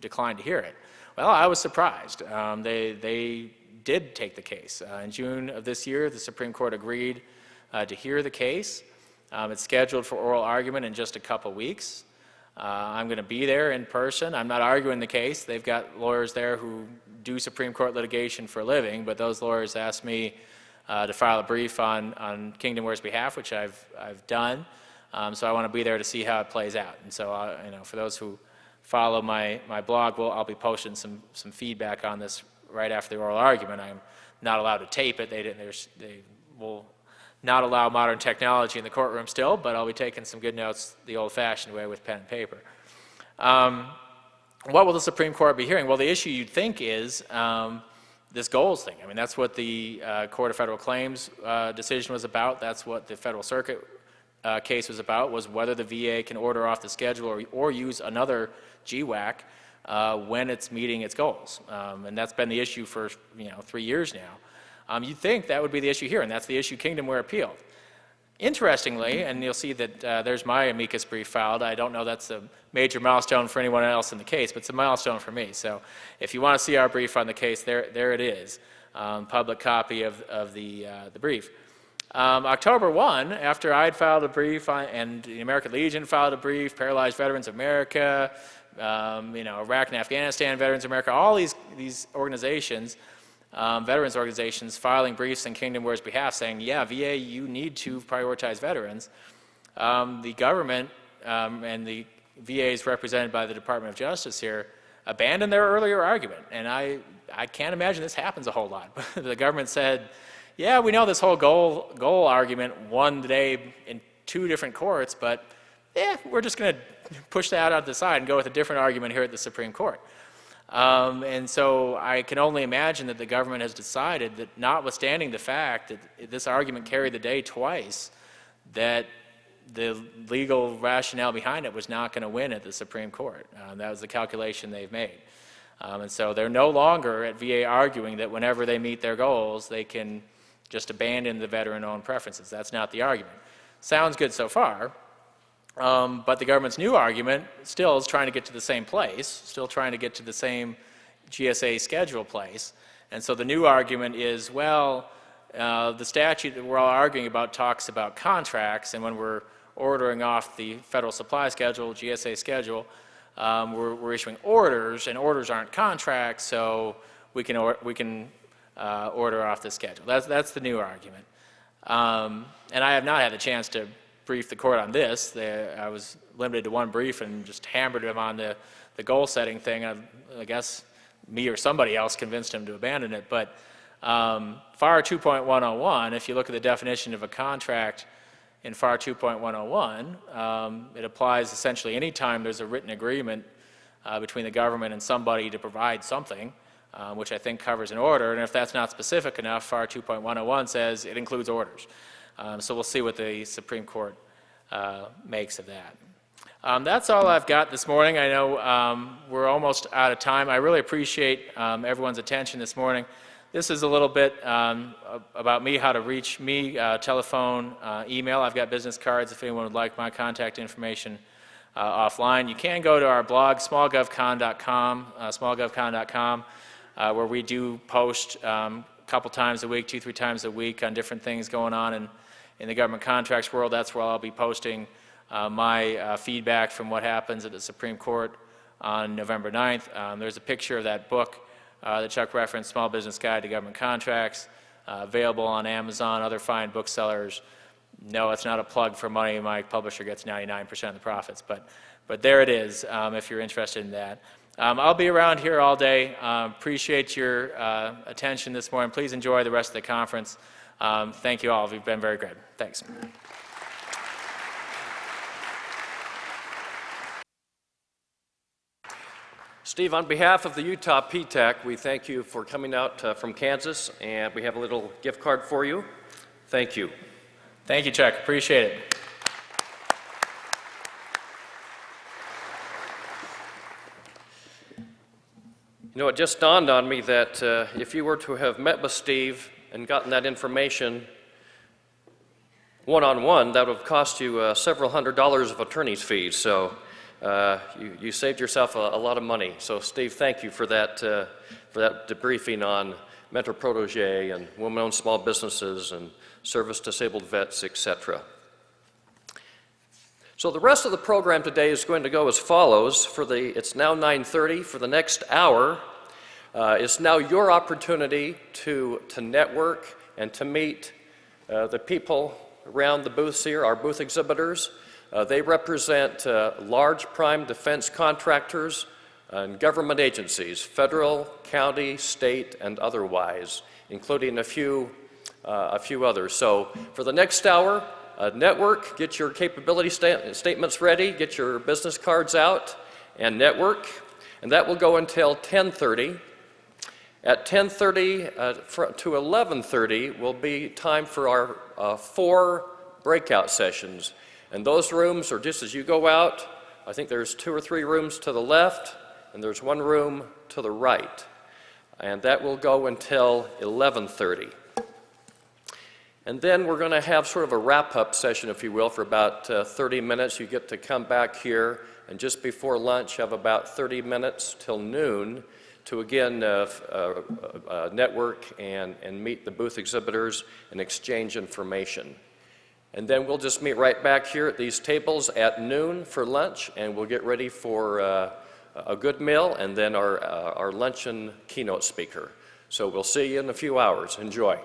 decline to hear it. Well, I was surprised. They did take the case. In June of this year, the Supreme Court agreed to hear the case. It's scheduled for oral argument in just a couple weeks. I'm going to be there in person. I'm not arguing the case. They've got lawyers there who do Supreme Court litigation for a living, but those lawyers asked me to file a brief on Kingdomware's behalf, which I've done. So I want to be there to see how it plays out. And so, for those who follow my blog, I'll be posting some feedback on this right after the oral argument. I'm not allowed to tape it. They will not allow modern technology in the courtroom still, but I'll be taking some good notes the old-fashioned way with pen and paper. What will the Supreme Court be hearing? Well, the issue you'd think is this goals thing. I mean, that's what the Court of Federal Claims decision was about. That's what the Federal Circuit case was about, was whether the VA can order off the schedule or use another GWAC when it's meeting its goals. And that's been the issue for 3 years now. You'd think that would be the issue here, and that's the issue Kingdomware appealed. Interestingly, and you'll see that there's my amicus brief filed. I don't know that's a major milestone for anyone else in the case, but it's a milestone for me. So if you want to see our brief on the case, there it is, public copy of the brief. October 1, after I'd filed a brief and the American Legion filed a brief, Paralyzed Veterans of America, Iraq and Afghanistan Veterans of America, all these organizations, veterans organizations filing briefs on Kingdomware's behalf saying, yeah, VA, you need to prioritize veterans. The government and the VA is represented by the Department of Justice here abandoned their earlier argument. And I can't imagine this happens a whole lot. The government said, yeah, we know this whole goal argument won today in 2 different courts, but we're just going to push that out to the side and go with a different argument here at the Supreme Court. And so I can only imagine that the government has decided that, notwithstanding the fact that this argument carried the day twice, that the legal rationale behind it was not going to win at the Supreme Court. That was the calculation they've made. And so they're no longer at VA arguing that whenever they meet their goals, they can just abandon the veteran-owned preferences. That's not the argument. Sounds good so far. But the government's new argument still is trying to get to the same place, still trying to get to the same GSA schedule place. And so the new argument is, well, the statute that we're all arguing about talks about contracts, and when we're ordering off the federal supply schedule, GSA schedule, we're issuing orders, and orders aren't contracts, so we can order off the schedule. That's the new argument. And I have not had the chance to brief the court on this. I was limited to one brief and just hammered him on the goal setting thing. I guess me or somebody else convinced him to abandon it. But FAR 2.101, if you look at the definition of a contract in FAR 2.101, it applies essentially any time there's a written agreement between the government and somebody to provide something, which I think covers an order. And if that's not specific enough, FAR 2.101 says it includes orders. So we'll see what the Supreme Court makes of that. That's all I've got this morning. I know we're almost out of time. I really appreciate everyone's attention this morning. This is a little bit about me, how to reach me, telephone, email. I've got business cards if anyone would like my contact information offline. You can go to our blog, smallgovcon.com, where we do post a couple times a week, 2-3 times a week on different things going on in the government contracts world. That's where I'll be posting my feedback from what happens at the Supreme Court on November 9th. There's a picture of that book that Chuck referenced, Small Business Guide to Government Contracts, available on Amazon, other fine booksellers. no, it's not a plug for money. My publisher gets 99% of the profits, but there it is if you're interested in that. I'll be around here all day. Appreciate your attention this morning. Please enjoy the rest of the conference. Thank you all. You've been very good. Thanks. Steve, on behalf of the Utah PTAC, we thank you for coming out from Kansas, and we have a little gift card for you. Thank you. Thank you, Chuck. Appreciate it. You know, it just dawned on me that if you were to have met with Steve and gotten that information one-on-one, that would have cost you several $100s of attorney's fees. So you saved yourself a lot of money. So Steve, thank you for that debriefing on mentor protege and women-owned small businesses and service-disabled vets, etc. So the rest of the program today is going to go as follows. It's now 9:30. For the next hour, it's now your opportunity to network and to meet the people around the booths here, our booth exhibitors. They represent large prime defense contractors and government agencies, federal, county, state, and otherwise, including a few others. So for the next hour, network, get your capability statements ready, get your business cards out, and network. And that will go until 10:30. At 10:30 to 11:30 will be time for our 4 breakout sessions. And those rooms are just as you go out. I think there's 2 or 3 rooms to the left, and there's 1 room to the right. And that will go until 11:30. And then we're going to have sort of a wrap-up session, if you will, for about 30 minutes. You get to come back here, and just before lunch have about 30 minutes till noon to again network and meet the booth exhibitors and exchange information. And then we'll just meet right back here at these tables at noon for lunch, and we'll get ready for a good meal and then our luncheon keynote speaker. So we'll see you in a few hours. Enjoy.